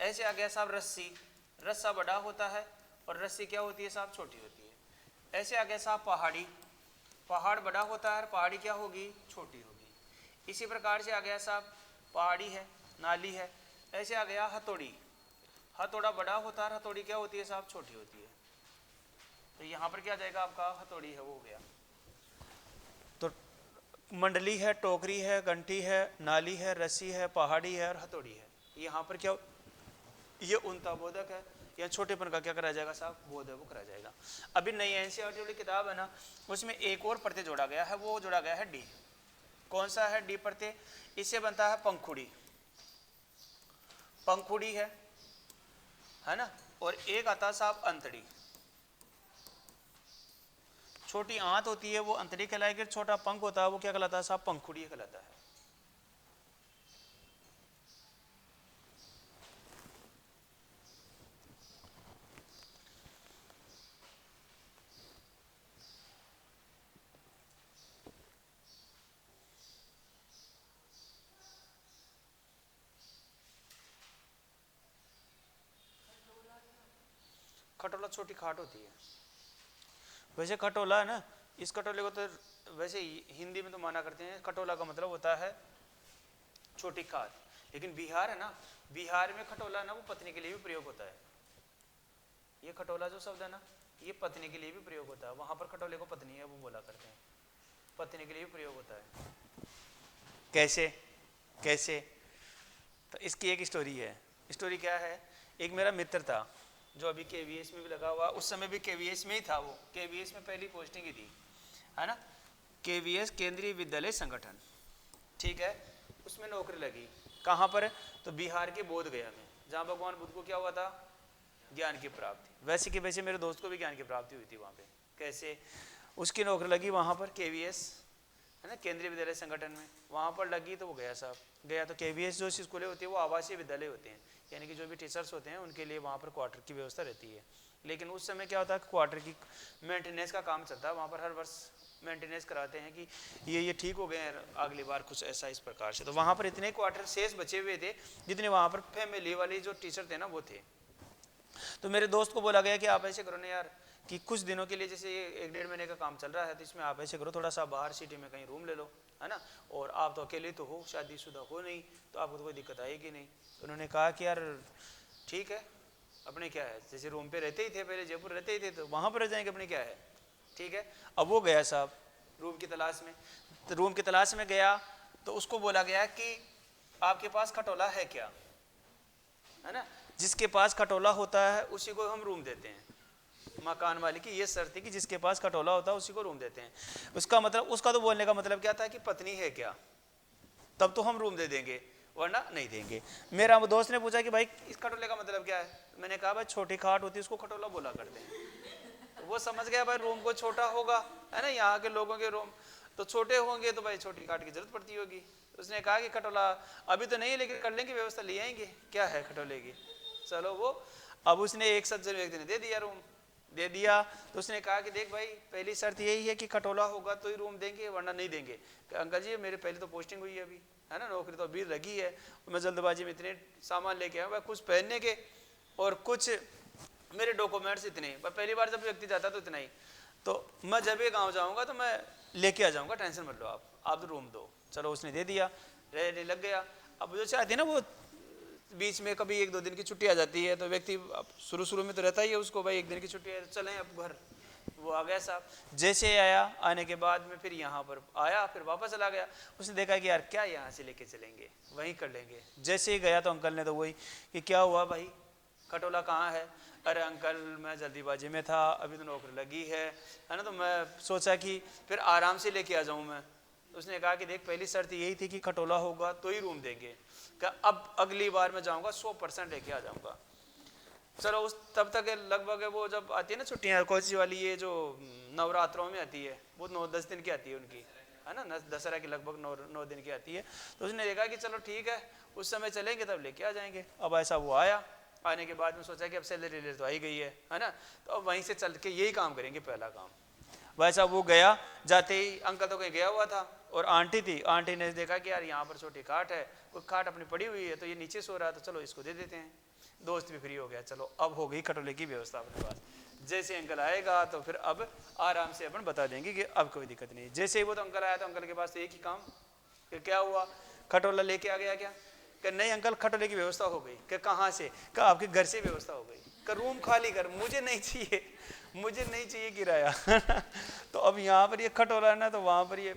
ऐसे आ गया साहब रस्सी, रस्सा बड़ा होता है और रस्सी क्या होती है साहब, छोटी होती है। ऐसे आ गया साहब पहाड़ी, पहाड़ बड़ा होता है, पहाड़ी क्या होगी, छोटी होगी। इसी प्रकार से आ गया साहब पहाड़ी है, नाली है। ऐसे आ गया हथौड़ी, हथौड़ा बड़ा होता है, हथौड़ी क्या होती है साहब, छोटी होती है। तो यहाँ पर क्या जाएगा आपका, हथौड़ी है, वो हो गया। तो मंडली है, टोकरी है, घंटी है, नाली है, रस्सी है, पहाड़ी है और हथौड़ी है। यहाँ पर क्या, ये उनता बोधक है, या छोटेपन का क्या करा जाएगा साहब, बोध है, वो करा जाएगा। अभी नई एनसीईआरटी वाली किताब है ना, उसमें एक और प्रत्यय जोड़ा गया है, वो जोड़ा गया है डी। कौन सा है डी प्रत्यय, इससे बनता है पंखुड़ी, पंखुड़ी है ना। और एक आता है साहब अंतड़ी, छोटी आंत होती है वो अंतड़ी कहलाएगी, छोटा पंख होता है वो क्या कहलाता है साहब, पंखुड़ी कहलाता है। खटोला छोटी खाट होती है। वैसे खटोला है ना, इस खटोले को तो वैसे हिंदी में तो माना करते हैं खटोला का मतलब होता है छोटी खाट, लेकिन बिहार है ना, बिहार में खटोला ना वो पत्नी के लिए भी प्रयोग होता है। ये खटोला जो शब्द है ना, ये पत्नी के लिए भी प्रयोग होता है। वहां पर खटोले को पत्नी है वो बोला करते हैं, पत्नी के लिए भी प्रयोग होता है। कैसे कैसे? तो इसकी एक स्टोरी है। स्टोरी क्या है, एक मेरा मित्र था जो अभी केवीएस में भी लगा हुआ, उस समय भी केवीएस में ही था, वो केवीएस में पहली पोस्टिंग ही थी, है ना, केवीएस केंद्रीय विद्यालय संगठन, ठीक है। उसमें नौकरी लगी, कहाँ पर? तो बिहार के बोध गया में, जहाँ भगवान बुद्ध को क्या हुआ था, ज्ञान की प्राप्ति। वैसे कि वैसे मेरे दोस्त को भी ज्ञान की प्राप्ति हुई थी वहाँ पे। कैसे? उसकी नौकरी लगी वहाँ पर केवीएस, है ना, केंद्रीय विद्यालय संगठन में, वहाँ पर लगी। तो वो गया साहब, गया तो केवीएस जो स्कूलें होती है वो आवासीय विद्यालय होते हैं, यानी कि जो भी टीचर्स होते हैं उनके लिए वहाँ पर क्वार्टर की व्यवस्था रहती है। लेकिन उस समय क्या होता है, क्वार्टर की मेंटेनेंस का काम चलता है वहाँ पर, हर वर्ष मेंटेनेंस कराते हैं कि ये ठीक हो गए हैं अगली बार, कुछ ऐसा इस प्रकार से। तो वहाँ पर इतने क्वार्टर शेष बचे हुए थे जितने वहाँ पर फैमिली वाले जो टीचर थे ना वो थे। तो मेरे दोस्त को बोला गया कि आप ऐसे करो ना यार, कि कुछ दिनों के लिए, जैसे ये 1-1.5 महीने का काम चल रहा है, तो इसमें आप ऐसे करो थोड़ा सा बाहर सिटी में कहीं रूम ले लो, है ना, और आप तो अकेले तो हो, शादीशुदा हो नहीं, तो आपको तो कोई दिक्कत आएगी नहीं। तो उन्होंने कहा कि यार ठीक है, अपने क्या है, जैसे रूम पे रहते ही थे पहले, जयपुर रहते ही थे, तो वहाँ पर रह जाएंगे, अपने क्या है, ठीक है। अब वो गया साहब रूम की तलाश में, तो रूम की तलाश में गया तो उसको बोला गया कि आपके पास खटोला है क्या, है ना, जिसके पास खटोला होता है उसी को हम रूम देते हैं। मकान वाले की ये शर्त थी कि जिसके पास खटोला होता है उसी को रूम देते हैं। उसका मतलब, उसका तो बोलने का मतलब क्या था कि पत्नी है क्या, तब तो हम रूम दे देंगे, वरना नहीं देंगे। मेरा दोस्त ने पूछा कि भाई इस खटोले का मतलब क्या है? मैंने कहा भाई छोटी खाट होती है उसको खटोला बोला करते हैं। तो वो समझ गया भाई रूम को छोटा होगा, है ना, यहाँ के लोगों के रूम तो छोटे होंगे, तो भाई छोटी खाट की जरूरत पड़ती होगी। उसने कहा कि खटोला अभी तो नहीं है, लेकिन कर लेंगे व्यवस्था, ले आएंगे, क्या है खटोले की, चलो वो। अब उसने एक सज्जन व्यक्ति ने दे दिया रूम, दे दिया। तो उसने कहा कि देख भाई पहली शर्त यही है कि खटोला होगा तो ही रूम देंगे, वरना नहीं देंगे। अंकल जी मेरे पहले तो पोस्टिंग हुई है अभी, है ना, नौकरी तो अभी लगी है, मैं जल्दबाजी में इतने सामान लेके आया, कुछ पहनने के और कुछ मेरे डॉक्यूमेंट्स इतने, पहली बार जब व्यक्ति जाता तो इतना ही, तो मैं जब ये गाँव जाऊँगा तो मैं लेके आ जाऊँगा, टेंशन मत लो आप तो रूम दो। चलो उसने दे दिया, रहने लग गया। अब जो चाहती है ना वो बीच में कभी 1-2 दिन की छुट्टी आ जाती है, तो व्यक्ति शुरू में तो रहता ही है उसको, भाई 1 दिन की छुट्टी है चलें अब घर। वो आ गया साहब, जैसे आया, आने के बाद में फिर यहाँ पर आया, फिर वापस चला गया। उसने देखा कि यार क्या यहाँ से लेके चलेंगे, वहीं कर लेंगे। जैसे ही गया तो अंकल ने तो वही कि क्या हुआ भाई, खटोला कहाँ है? अरे अंकल मैं जल्दीबाजी में था, अभी तो नौकरी लगी है ना, तो मैं सोचा कि फिर आराम से लेके आ जाऊँ मैं। उसने कहा कि देख पहली शर्त यही थी कि खटोला होगा तो ही रूम देंगे, अब अगली बार मैं जाऊंगा 100% लेके आ जाऊंगा। चलो उस तब तक लगभग वो जब आती है ना छुट्टियां कोची वाली, ये जो नवरात्रों में आती है, वो 9-10 दिन की आती है उनकी, है ना, दशहरा की लगभग 9 दिन की आती है। तो उसने देखा कि चलो ठीक है उस समय चलेंगे तब लेके आ जाएंगे। अब ऐसा वो आया, आने के बाद में सोचा कि अब सैलरी ले तो आई गई है ना, तो अब वहीं से चल के यही काम करेंगे, पहला काम। वैसा वो गया, जाते ही अंकल तो कहीं गया हुआ था और आंटी थी, आंटी ने देखा कि यार यहाँ पर छोटी खाट है, कोई खाट अपनी पड़ी हुई है, तो ये नीचे सो रहा है, तो चलो इसको दे देते हैं। दोस्त भी फ्री हो गया, चलो अब हो गई खटोले की व्यवस्था अपने पास। जैसे अंकल आएगा तो फिर अब आराम से अपन बता देंगे कि अब कोई दिक्कत नहीं। जैसे ही वो तो अंकल आया तो अंकल के पास तो एक ही काम, कि क्या हुआ खटोला लेके आ गया क्या? कि नहीं अंकल खटोले की व्यवस्था हो गई। कि कहाँ से? कि आपके घर से व्यवस्था हो गई। कि रूम खाली कर, मुझे नहीं चाहिए, मुझे नहीं चाहिए किराया। तो अब यहाँ पर ये खटोला है ना, तो वहाँ पर ये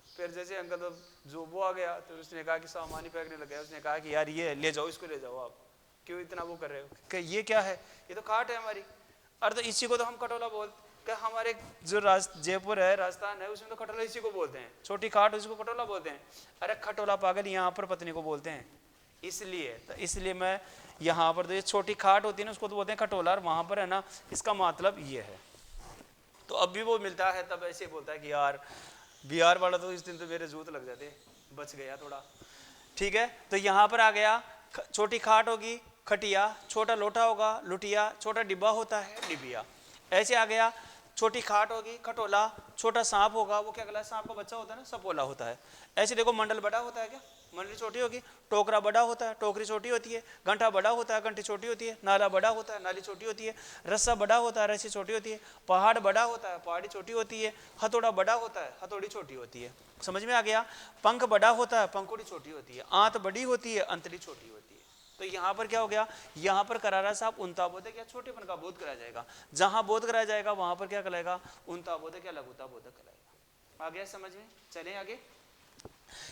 फिर जैसे अंकल तो जो वो आ गया तो उसने कहा कि सामान ही फेंकने लग गया। उसने कहा कि यार ये ले जाओ, इसको ले जाओ, आप क्यों इतना वो कर रहे हो? कि ये क्या है? ये तो खाट है हमारी। अरे तो इसी को तो हम खटोला बोलते, कि हमारे जो जयपुर है, राजस्थान है, उसमें तो खटोला इसी को बोलते हैं, छोटी खाट उसको खटोला बोलते हैं। अरे खटोला पागल यहाँ पर पत्नी को बोलते हैं, इसलिए मैं यहाँ पर तो ये छोटी खाट होती है ना उसको तो बोलते हैं खटोला, और वहाँ पर है ना इसका मतलब ये है। तो अब भी वो मिलता है तब ऐसे बोलता है कि यार बिहार वाला तो इस दिन तो मेरे जूत लग जाते, बच गया थोड़ा, ठीक है। तो यहाँ पर आ गया, छोटी खाट होगी खटिया, छोटा लोटा होगा लुटिया, छोटा डिब्बा होता है डिबिया, ऐसे आ गया। छोटी खाट होगी खटोला, छोटा सांप होगा वो क्या कहलाता है, सांप का बच्चा होता है ना सपोला होता है। ऐसे देखो मंडल बड़ा होता है क्या, मंडली छोटी होगी, टोकरा बड़ा होता है, टोकरी छोटी होती है, घंटा बड़ा होता है, घंटी छोटी होती है, नाला बड़ा होता है, नाली छोटी होती है, रस्सा बड़ा होता है, रस्सी छोटी होती है, पहाड़ बड़ा होता है, पहाड़ी छोटी होती है, हथौड़ा बड़ा होता है, हथौड़ी छोटी होती है। समझ में आ गया। पंख बड़ा होता है, पंखुड़ी छोटी होती है, आंत बड़ी होती है, अंतड़ी छोटी होती है। तो यहाँ पर क्या हो गया, यहाँ पर करारा साहब उनता बोधक या छोटेपन का बोध कराया जाएगा, जहां बोध कराया जाएगा वहां पर क्या कहलाएगा, उनता बोधक या लघुता बोधक कहलाएगा। आ गया समझ में, चलें आगे।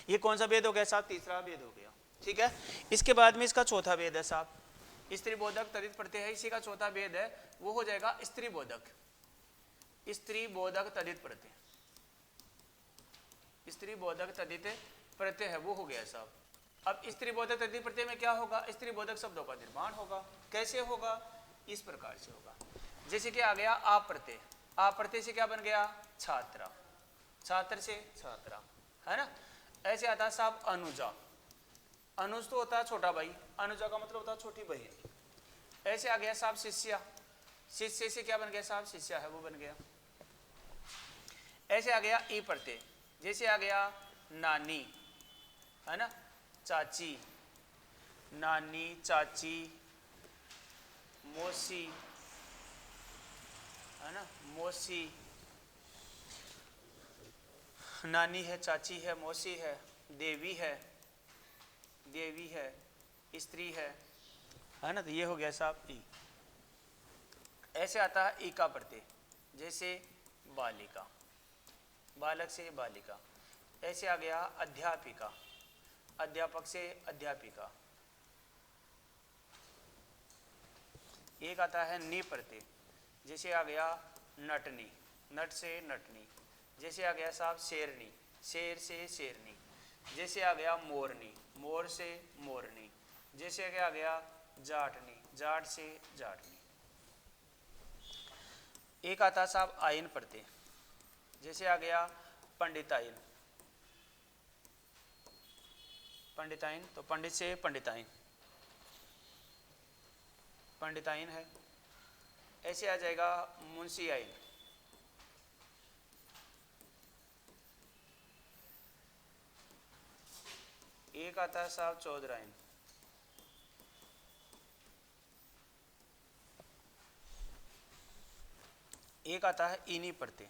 ये कौन सा भेद हो गया साहब, तीसरा भेद हो गया, ठीक है। इसके बाद में इसका चौथा भेद है साहब, स्त्री बोधक तदित प्रत्यय है, इसी का चौथा भेद है, वो हो जाएगा स्त्री बोधक, स्त्री बोधक तदित प्रत्यय, स्त्री बोधक तदित प्रत्यय है, वो हो गया साहब। अब स्त्री बोधक तदित प्रत्यय में क्या होगा, स्त्री बोधक शब्दों का निर्माण होगा। कैसे होगा, इस प्रकार से होगा, जैसे कि आ गया आप प्रत्यय, आप प्रत्यय से क्या बन गया, छात्रा, छात्र से छात्रा, है ना। ऐसे आता है साहब अनुजा, अनुज तो होता है छोटा भाई, अनुजा का मतलब होता है छोटी बहन। ऐसे आ गया साहब शिष्या, शिष्य से क्या बन गया साहब, शिष्या है वो बन गया। ऐसे आ गया ई प्रत्यय, जैसे आ गया नानी, है ना, चाची, नानी, चाची, मौसी, है ना, मौसी, नानी है, चाची है, मौसी है, देवी है, देवी है, स्त्री है ना। तो ये हो गया साहब ई। ऐसे आता है ई का प्रत्यय, जैसे बालिका, बालक से बालिका। ऐसे आ गया अध्यापिका, अध्यापक से अध्यापिका। एक आता है नी प्रत्यय, जैसे आ गया नटनी, नट से नटनी। जैसे आ गया साहब शेरनी, शेर से शेरनी। जैसे आ गया मोरनी, मोर से मोरनी। जैसे आ गया जाटनी, जाट से जाटनी। एक आता साहब आयन प्रत्यय, जैसे आ गया पंडिताइन, पंडिताइन, तो पंडित से पंडिताइन, पंडिताइन है। ऐसे आ जाएगा मुंशी आइन, एक आता है साहब चौधराइन, एक आता है इनी प्रत्यय,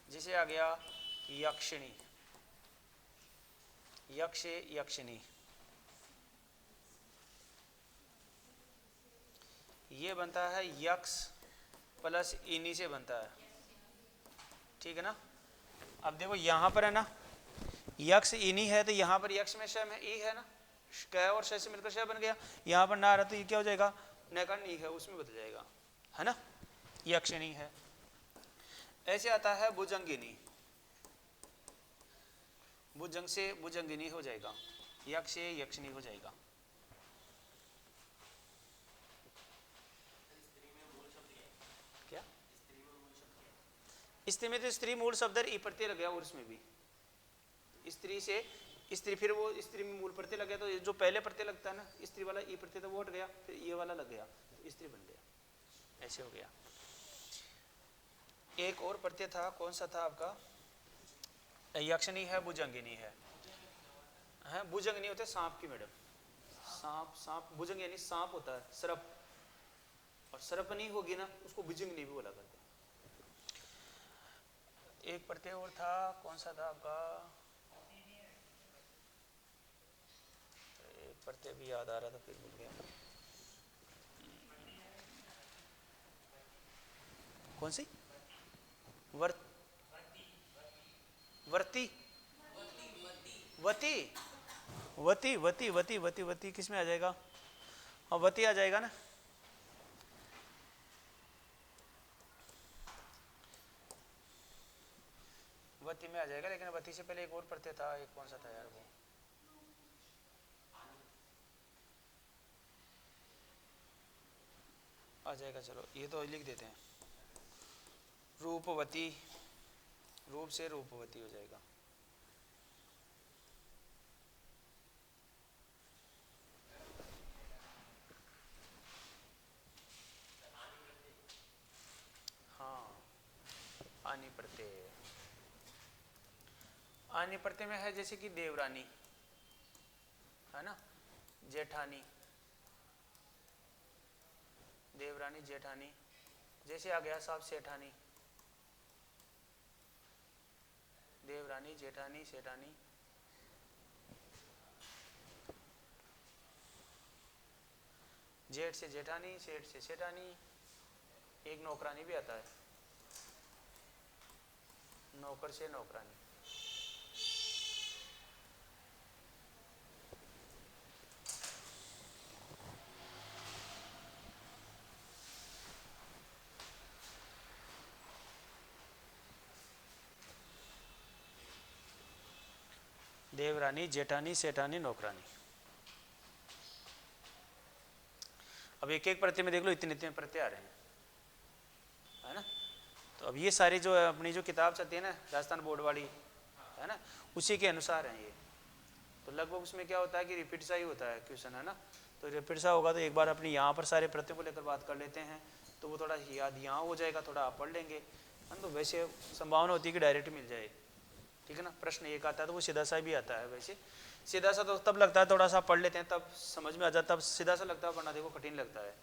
जिसे आ गया यक्षिणी, यक्ष यक्षिणी। ये बनता है यक्ष प्लस इनी से बनता है, ठीक है ना। अब देखो यहाँ पर है ना यक्ष इनी है, तो यहाँ पर यक्ष में शय में ई है ना, क और शय से मिलकर शय बन गया। यहाँ पर ना रहा तो ये क्या हो जाएगा, न का नी है उसमें बदल जाएगा, है ना, यक्षिणी है। ऐसे आता है भुजंगिनी, भुजंग से भुजंगिनी हो जाएगा, यक्ष से यक्षिणी हो जाएगा। क्या स्त्री में, तो स्त्री मूल शब्द ई प्रत्यय लग गया, और इसमें भी स्त्री से स्त्री, फिर वो स्त्री में मूल प्रत्यय लग गया, तो जो पहले प्रत्यय लगता है ना स्त्री वाला ई प्रत्यय, तो वो हट गया, फिर ये वाला लग गया, तो स्त्री बन गया। ऐसे हो गया। एक और प्रत्यय था, कौन सा था आपका, यक्षिणी है, भुजंगिनी है, भुजंगिनी होते सांप की मैडम, सांप, सांप भुजंग यानी सांप होता है, सर्प, और सर्पनी होगी ना उसको भुजंगिनी भी बोला करते हैं। एक प्रत्यय और था, कौन सा था आपका, एक प्रत्यय भी याद आ रहा था फिर भूल गया, कौन सी, वर्त, वर्ती, वती, वती, वती, वती, वती, वती किस में आ जाएगा, हाँ वती आ जाएगा ना। वती में आ जाएगा, लेकिन वती से पहले एक और प्रत्यय था, एक कौन सा था यार वो, आ जाएगा, चलो ये तो लिख देते हैं, रूपवती, रूप से रूपवती हो जाएगा। हाँ आनी प्रत्यय में है जैसे कि देवरानी है ना, जेठानी, देवरानी जेठानी, जैसे आ गया साहब सेठानी, देवरानी जेठानी सेठानी, जेठ से जेठानी, सेठ से सेठानी, एक नौकरानी भी आता है, नौकर से नौकरानी। देवरानी जेठानी सेठानी नौकरानी। अब एक एक प्रत्यय में देख लो इतने इतने प्रत्यय आ रहे हैं, है ना। तो अब ये सारी जो है अपनी जो किताब चलती है ना राजस्थान बोर्ड वाली, है ना, उसी के अनुसार है ये। तो लगभग उसमें क्या होता है कि रिपीट सा ही होता है क्वेश्चन, है ना। तो रिपीट सा होगा तो एक बार अपनी यहाँ पर सारे प्रत्ययों को लेकर बात कर लेते हैं तो वो थोड़ा याद यहाँ हो जाएगा, थोड़ा आप पढ़ लेंगे, है ना। तो वैसे संभावना होती है कि डायरेक्ट मिल जाए, ठीक है ना। प्रश्न एक आता है तो वो सीधा सा भी आता है, वैसे सीधा सा तो तब लगता है थोड़ा सा पढ़ लेते हैं तब समझ में आ जाता है, तब सीधा सा लगता है, वरना देखो कठिन लगता है।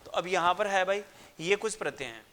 तो अब यहाँ पर है भाई ये कुछ प्रत्यय हैं,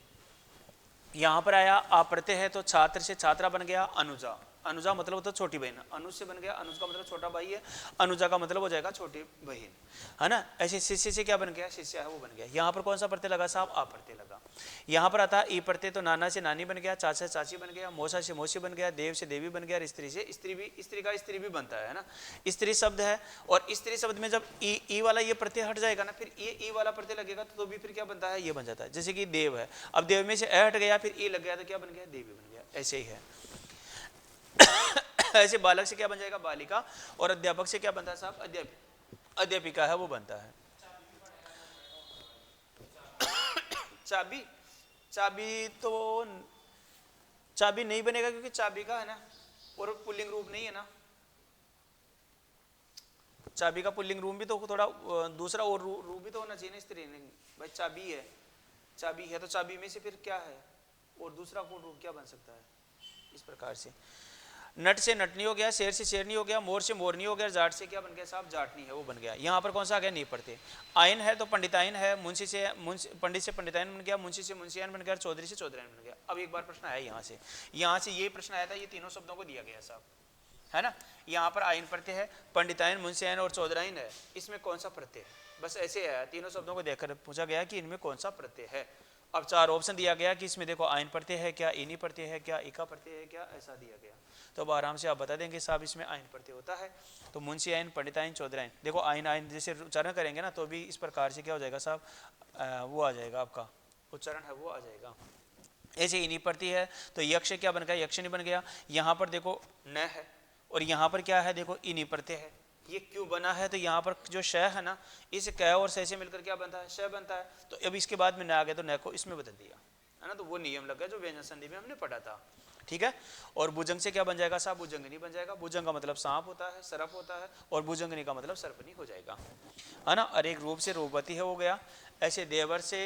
यहाँ पर आया आ प्रत्यय है तो छात्र से छात्रा बन गया अनुजा, अनुजा मतलब तो छोटी बहन, अनुज से बन गया अनुज का मतलब छोटा भाई है, अनुजा का मतलब हो जाएगा छोटी बहन, है ना। ऐसे शिष्य से क्या बन गया, शिष्य है वो बन गया। यहाँ पर कौन सा प्रत्यय लगा साहब, आ प्रत्यय लगा। यहाँ पर आता ई प्रत्यय तो नाना से नानी बन गया, चाचा से चाची बन गया, मौसा से मौसी बन गया, देव से देवी बन गया, और स्त्री से स्त्री भी, स्त्री का स्त्री भी बनता है ना, स्त्री शब्द है। और स्त्री शब्द में जब ई वाला ये प्रत्यय हट जाएगा ना, फिर ये ई वाला प्रत्यय लगेगा तो भी फिर क्या बनता है, ये बन जाता है। जैसे कि देव है, अब देव में से ए हट गया फिर ई लग गया तो क्या बन गया, देवी बन गया, ऐसे ही है। ऐसे बालक से क्या बन जाएगा, बालिका, और अध्यापक से क्या बनता है साहब, अध्यापिका है वो बनता है। चाबी, चाबी तो चाबी नहीं बनेगा क्योंकि चाबी का है ना, और पुल्लिंग रूप नहीं है ना, चाबी का पुल्लिंग रूप भी तो थोड़ा दूसरा और रूप भी तो होना चाहिए ना, स्त्री नहीं भाई, चाबी है, चाबी है तो चाबी में से फिर क्या है और दूसरा कोई रूप क्या बन सकता है, इस प्रकार से। नट से नटनी हो गया, शेर से शेरनी हो गया, मोर से मोरनी हो गया, जाट से क्या बन गया साहब, जाटनी है वो बन गया। यहाँ पर कौन सा आ गया, नी प्रत्यय। आयन है तो पंडिताइन है, मुंशी से पंडित से पंडिताइन बन गया, मुंशी से मुंशियान बन गया, चौधरी से चौधराइन बन गया। अब एक बार प्रश्न आया यहाँ से ये प्रश्न आया था, ये तीनों शब्दों को दिया गया साहब, है ना। यहाँ पर आयन प्रत्यय है, पंडिताइन मुंशियान और चौधराइन है, इसमें कौन सा प्रत्यय है, बस ऐसे है, तीनों शब्दों को देखकर पूछा गया कि इनमें कौन सा प्रत्यय है। अब चार ऑप्शन दिया गया कि इसमें देखो आयन प्रत्यय है क्या, इनी प्रत्यय है क्या, इका प्रत्यय है क्या, ऐसा दिया गया। तो अब आराम से आप बता देंगे साहब इसमें आयन प्रत्यय होता है। तो मुंशी आयन, पंडिताइन, चौधराइन, देखो आयन आयन जैसे उच्चारण करेंगे ना तो भी इस प्रकार से क्या हो जाएगा साहब, वो आ जाएगा, आपका उच्चारण है वो आ जाएगा। ऐसे इनी प्रत्यय है तो यक्ष क्या बन गया, यक्षिणी बन गया। यहाँ पर देखो न है और यहाँ पर क्या है, देखो इनी प्रत्यय है। ये क्यों बना है, तो यहाँ पर जो श है ना, इस क और स से मिलकर क्या बनता है, श बनता है। तो अब इसके बाद में न आ गया तो न को इसमें बदल दिया, है ना। तो वो नियम लग गया जो व्यंजन संधि में हमने पढ़ा था, ठीक है। और भुजंग से क्या बन जाएगा साहब, भुजंगनी बन जाएगा। भुजंग का मतलब सांप होता है, सर्प होता है, और भुजंगनी का मतलब सर्पनी हो जाएगा, है ना। और एक रूप से रूपवती है हो गया। ऐसे देवर से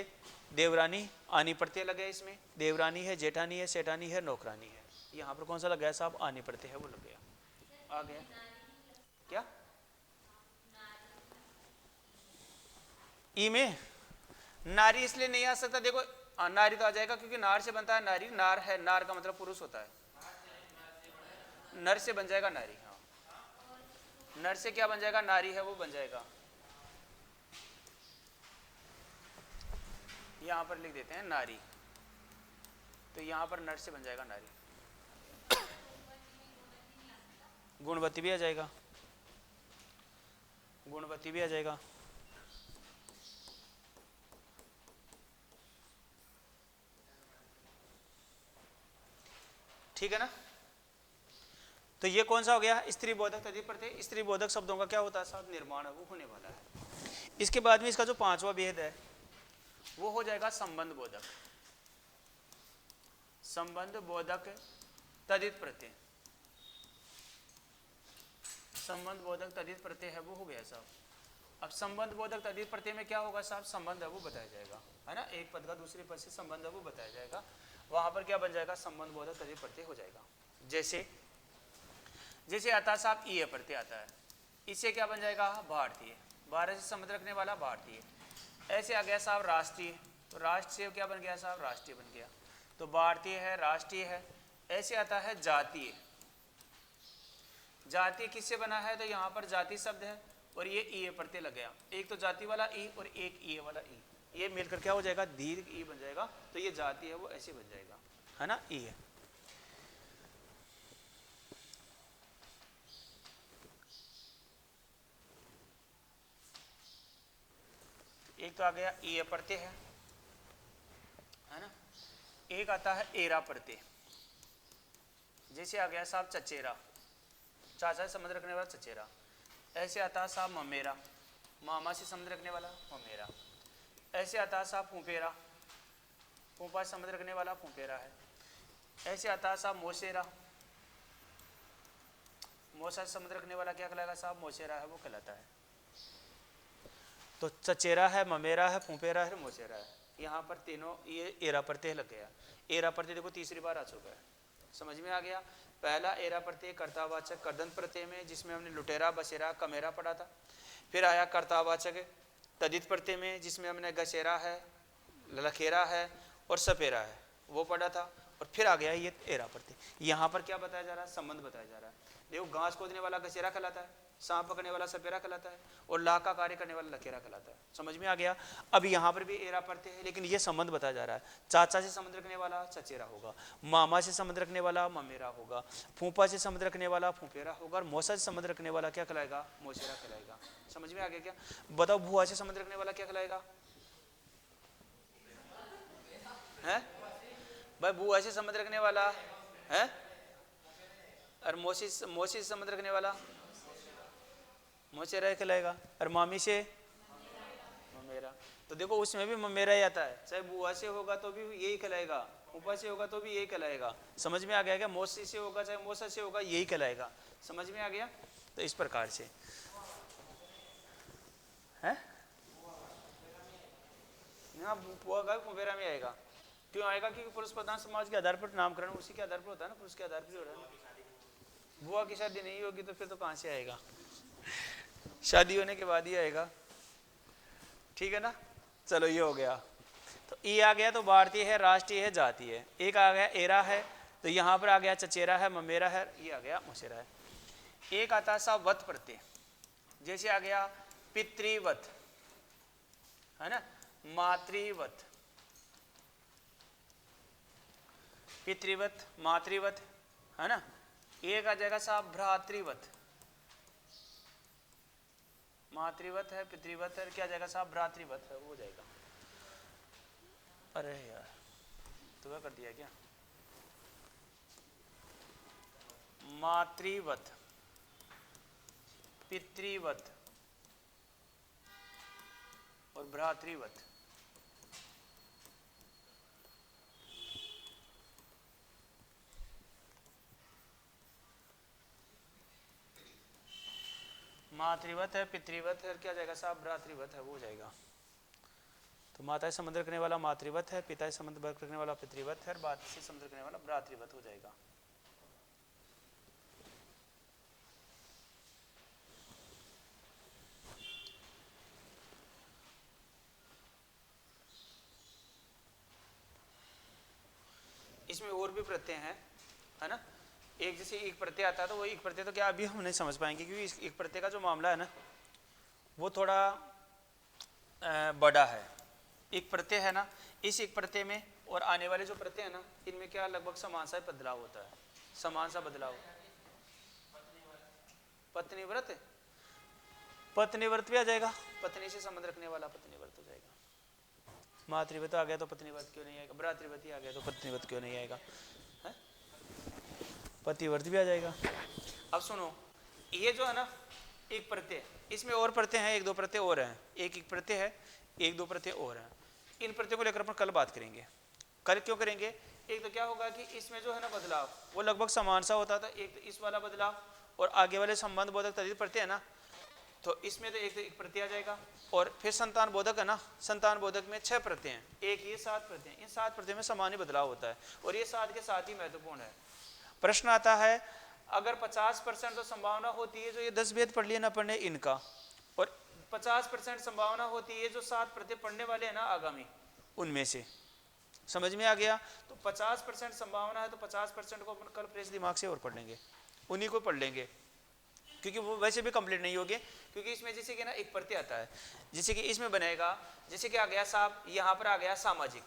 देवरानी, आनी प्रत्यय लग गया इसमें, देवरानी है, जेठानी है, सेठानी है, नौकरानी है। यहाँ पर कौन सा लग गया साहब, आनी प्रत्यय है वो लग गया, आ गया क्या ई में। नारी इसलिए नहीं आ सकता, देखो नारी तो आ जाएगा क्योंकि नार से बनता है नारी, नार है, नार का मतलब पुरुष होता है, नर से बन जाएगा नारी, हाँ नर से क्या बन जाएगा, नारी है वो बन जाएगा। यहाँ पर लिख देते हैं नारी, तो यहाँ पर नर से बन जाएगा नारी। गुणवती भी आ जाएगा, गुणवती भी आ जाएगा, ठीक है ना। तो ये कौन सा हो गया, स्त्री बोधक तदीय प्रत्यय। स्त्री बोधक शब्दों का क्या होता है साहब, निर्माण है वो होने वाला है। इसके बाद में इसका जो पांचवा भेद है वो हो जाएगा संबंध बोधक, संबंध बोधक तदित प्रत्यय, संबंध बोधक तदित प्रत्यय है वो हो गया साहब। अब संबंध बोधक तदित प्रत्यय में क्या होगा साहब, संबंध है वो बताया जाएगा, है ना। एक पद का दूसरे पद से संबंध है वो बताया जाएगा, वहां पर क्या बन जाएगा, संबंध बोधक तदित प्रत्यय हो जाएगा। जैसे जैसे आता है साहब ई प्रत्यय आता है, इससे क्या बन जाएगा भारतीय, भारत से संबंध रखने वाला भारतीय। ऐसे आ गया साहब राष्ट्रीय, तो राष्ट्र से क्या बन गया साहब राष्ट्रीय बन गया, तो भारतीय है राष्ट्रीय है। ऐसे आता है जातीय, जातीय किससे बना है, तो यहाँ पर जाति शब्द है और ये ई प्रत्यय लग गया, एक तो जाति वाला ई और एक ई वाला ई, ये मिलकर क्या हो जाएगा दीर्घ ई बन जाएगा, तो ये जाति है वो ऐसे बन जाएगा, है ना ई है। एक तो आ गया ई प्रत्यय है ना, एक आता है एरा प्रत्यय, जैसे आ गया साहब चचेरा, चाचा से संबंध रखने वाला चचेरा। ऐसे आता है साहब ममेरा, मामा से संबंध रखने वाला ममेरा। ऐसे आता है साहब फूफेरा, फूफा से संबंध रखने वाला फूफेरा है। ऐसे आता है साहब मोसेरा, मौसा से संबंध रखने वाला क्या कहलाएगा साहब मोसेरा है वो कहलाता है। तो चचेरा है, ममेरा है, फूफेरा है, मोसेरा है, यहाँ पर तीनों ये एरा प्रत्यय लग गया। एरा प्रत्यय देखो तीसरी बार आ चुका है, समझ में आ गया। पहला एरा प्रत्यय कर्तावाचक कर्दंत प्रत्यय में, जिसमें हमने लुटेरा बसेरा कमेरा पढ़ा था। फिर आया कर्तावाचक तदित प्रत्यय में, जिसमें हमने गसेरा है, लखेरा है और सपेरा है वो पढ़ा था। और फिर आ गया ये एरा प्रत्यय। यहाँ पर क्या बताया जा रहा है, संबंध बताया जा रहा है। देखो घास खोदने वाला गसेरा कहलाता है, सांप पकड़ने वाला सपेरा कहलाता है और लाख का कार्य करने वाला लखेरा कहलाता है, समझ में आ गया। अब यहाँ पर भी एरा प्रत्यय है, लेकिन ये संबंध बताया जा रहा है। चाचा से संबंध रखने वाला चचेरा होगा, मामा से संबंध रखने वाला ममेरा होगा, फूफा से संबंध रखने वाला फूफेरा होगा और मौसा से संबंध रखने वाला क्या कहलाएगा मोसेरा कहलाएगा, समझ में आ गया क्या। बताओ बुआ से संबंध रखने वाला क्या कहलाएगा है भाई, बुआ से संबंध रखने वाला है, और मौसी से संबंध रखने वाला मोसेरा कहलाएगा, और मामी से ममेरा। तो देखो उसमें भी ममेरा ही आता है, चाहे बुआ से होगा तो भी यही कहलाएगा, ऊपर से होगा तो भी यही कहलाएगा, समझ में आ गया क्या। मौसी से होगा चाहे मौसा से होगा यही कहलाएगा, समझ में आ गया। तो इस प्रकार से है यहाँ बुआ का फुफेरा में आएगा, क्यों आएगा, क्योंकि पुरुष प्रधान समाज के आधार पर नामकरण उसी के आधार पर होता है ना, पुरुष के आधार पर हो रहा है। बुआ की शादी नहीं होगी तो फिर तो कहाँ से आएगा, शादी होने के बाद ही आएगा, ठीक है ना। चलो ये हो गया, तो ई आ गया तो भारतीय है, राष्ट्रीय है, जातीय है। एक आ गया एरा है, तो यहाँ पर आ गया चचेरा है, ममेरा है, ये आ गया मोसेरा है। एक आता है साहब वत प्रत्यय, जैसे आ गया पितृवत है ना, मातृवत, पितृवत मातृवत है ना। एक आ जाएगा साहब भ्रातृवत, मातृवत है पितृवत है, क्या जाएगा साहब भ्रातृवत है वो जाएगा। अरे यार तो क्या कर दिया क्या, मातृवत पितृवत और भ्रातृवत। मातृवत है पितृवत है, क्या जाएगा साहब भ्रातृवत है वो जाएगा। तो माता से संबंध रखने वाला मातृवत है, पिता से संबंध रखने वाला पितृवत है और बात से संबंध रखने वाला भ्रातृवत हो जाएगा। इसमें और भी प्रत्यय हैं है ना। एक जैसे एक प्रत्यय आता है तो वो एक प्रत्यय तो क्या अभी हम नहीं समझ पाएंगे, क्योंकि इस एक प्रत्यय का जो मामला है ना वो थोड़ा बड़ा है। एक प्रत्यय है ना, इस एक प्रत्यय में और आने वाले जो प्रत्यय है ना इनमें क्या लगभग समान सा बदलाव होता है, समान सा बदलाव। पत्नीव्रत, पत्नीव्रत भी आ जाएगा, पत्नी से संबंध रखने वाला पत्नीव्रत हो जाएगा। मातृव्रत आ गया तो पत्नीव्रत क्यों नहीं आएगा, भ्रातृव्रत आ गया तो पत्नीव्रत क्यों नहीं आएगा, पतिव्रत भी आ जाएगा। अब सुनो, ये जो है ना एक प्रत्यय, इसमें और प्रत्यय हैं, एक दो प्रत्यय और हैं, एक प्रत्यय है, एक दो प्रत्यय और हैं। इन प्रत्ययों को लेकर अपन कल बात करेंगे। कल क्यों करेंगे, एक तो क्या होगा कि इसमें जो है ना बदलाव वो लगभग समान सा होता था, एक तो इस वाला बदलाव और आगे वाले संबंध बोधक तद्धित प्रत्यय है ना, तो इसमें तो एक प्रत्यय आ जाएगा। और फिर संतान बोधक है ना, संतान बोधक में 6 प्रत्यय हैं, एक ये 7 प्रत्यय, इन 7 प्रत्यय में समान ही बदलाव होता है और ये 7 के साथ ही महत्वपूर्ण है। प्रश्न आता है अगर 50% तो संभावना होती है जो ये 10 वेद पढ़ लिए ना पढ़ने इनका, और 50% संभावना होती है जो 7 प्रत्यय पढ़ने वाले हैं ना आगामी उनमें से। समझ में आ गया? तो 50% संभावना है तो 50% को अपन कल फ्रेश दिमाग से और पढ़ लेंगे, उन्हीं को पढ़ लेंगे, क्योंकि वो वैसे भी कंप्लीट नहीं होगे। क्योंकि इसमें जैसे कि ना एक प्रत्यय आता है, जैसे कि इसमें बनेगा, जैसे कि आ गया साहब, यहाँ पर आ गया सामाजिक,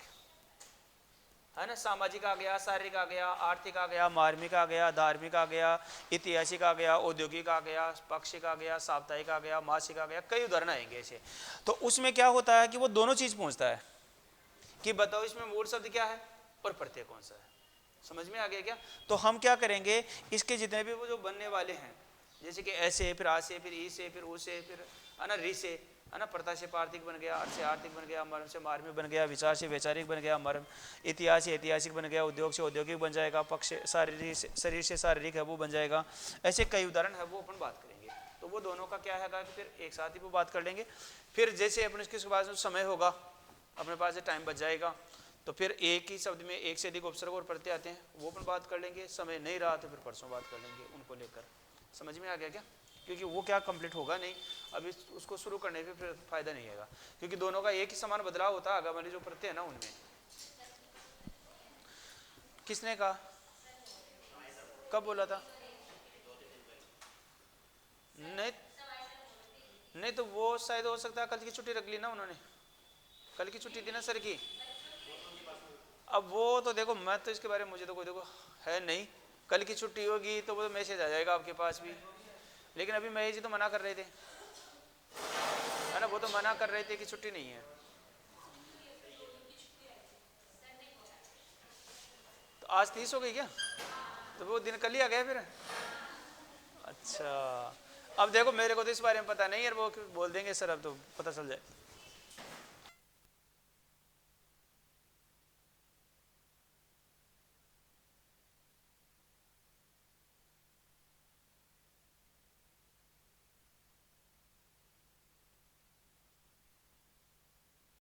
है ना, सामाजिक आ गया, शारीरिक आ गया, आर्थिक आ गया, मार्मिक आ गया, धार्मिक आ गया, ऐतिहासिक आ गया, औद्योगिक आ गया, पाक्षिक आ गया, साप्ताहिक आ गया, मासिक आ गया, कई उदाहरण आएंगे ऐसे। तो उसमें क्या होता है कि वो दोनों चीज पहुंचता है कि बताओ इसमें मूल शब्द क्या है और प्रत्यय कौन सा है। समझ में आ गया क्या? तो हम क्या करेंगे, इसके जितने भी वो जो बनने वाले हैं, जैसे कि ऐसे, फिर आ से, फिर ई से, फिर ऊ से, फिर है ना री से, है ना, प्रता से पार्थिक बन गया, अर्थ से आर्थिक बन गया, मर्म से मार्मिक बन गया, विचार से वैचारिक बन गया, मर्म इतिहास से ऐतिहासिक बन गया, उद्योग से औद्योगिक बन जाएगा, पक्ष शारीरिक शरीर से शारीरिक है वो बन जाएगा। ऐसे कई उदाहरण है वो अपन बात करेंगे। तो वो दोनों का क्या है कि फिर एक साथ ही वो बात कर लेंगे। फिर जैसे अपन इसके पास समय होगा, अपने पास टाइम बच जाएगा, तो फिर एक ही शब्द में एक से अधिक उपसर्ग और प्रत्यय आते हैं, वो अपन बात कर लेंगे। समय नहीं रहा तो फिर परसों बात कर लेंगे उनको लेकर। समझ में आ गया क्या? क्योंकि वो क्या कंप्लीट होगा नहीं, अभी उसको शुरू करने पे फिर फायदा नहीं आएगा, क्योंकि दोनों का एक ही समान बदलाव होता है आगे वाली जो प्रत्यय है ना उनमें। किसने कहा? कब बोला था? नहीं नहीं, तो वो शायद हो सकता है कल की छुट्टी रख ली ना उन्होंने, कल की छुट्टी थी ना सर की। अब वो तो देखो, मैं तो इसके बारे में मुझे तो कोई देखो है नहीं, कल की छुट्टी होगी तो वो मैसेज आ जाएगा आपके पास भी। लेकिन अभी महेश जी तो मना कर रहे थे, है ना, वो तो मना कर रहे थे कि छुट्टी नहीं है। तो आज 30 हो गई क्या? तो वो दिन कल ही आ गया फिर। अच्छा, अब देखो मेरे को तो इस बारे में पता नहीं है, वो बोल देंगे सर, अब तो पता चल जाए।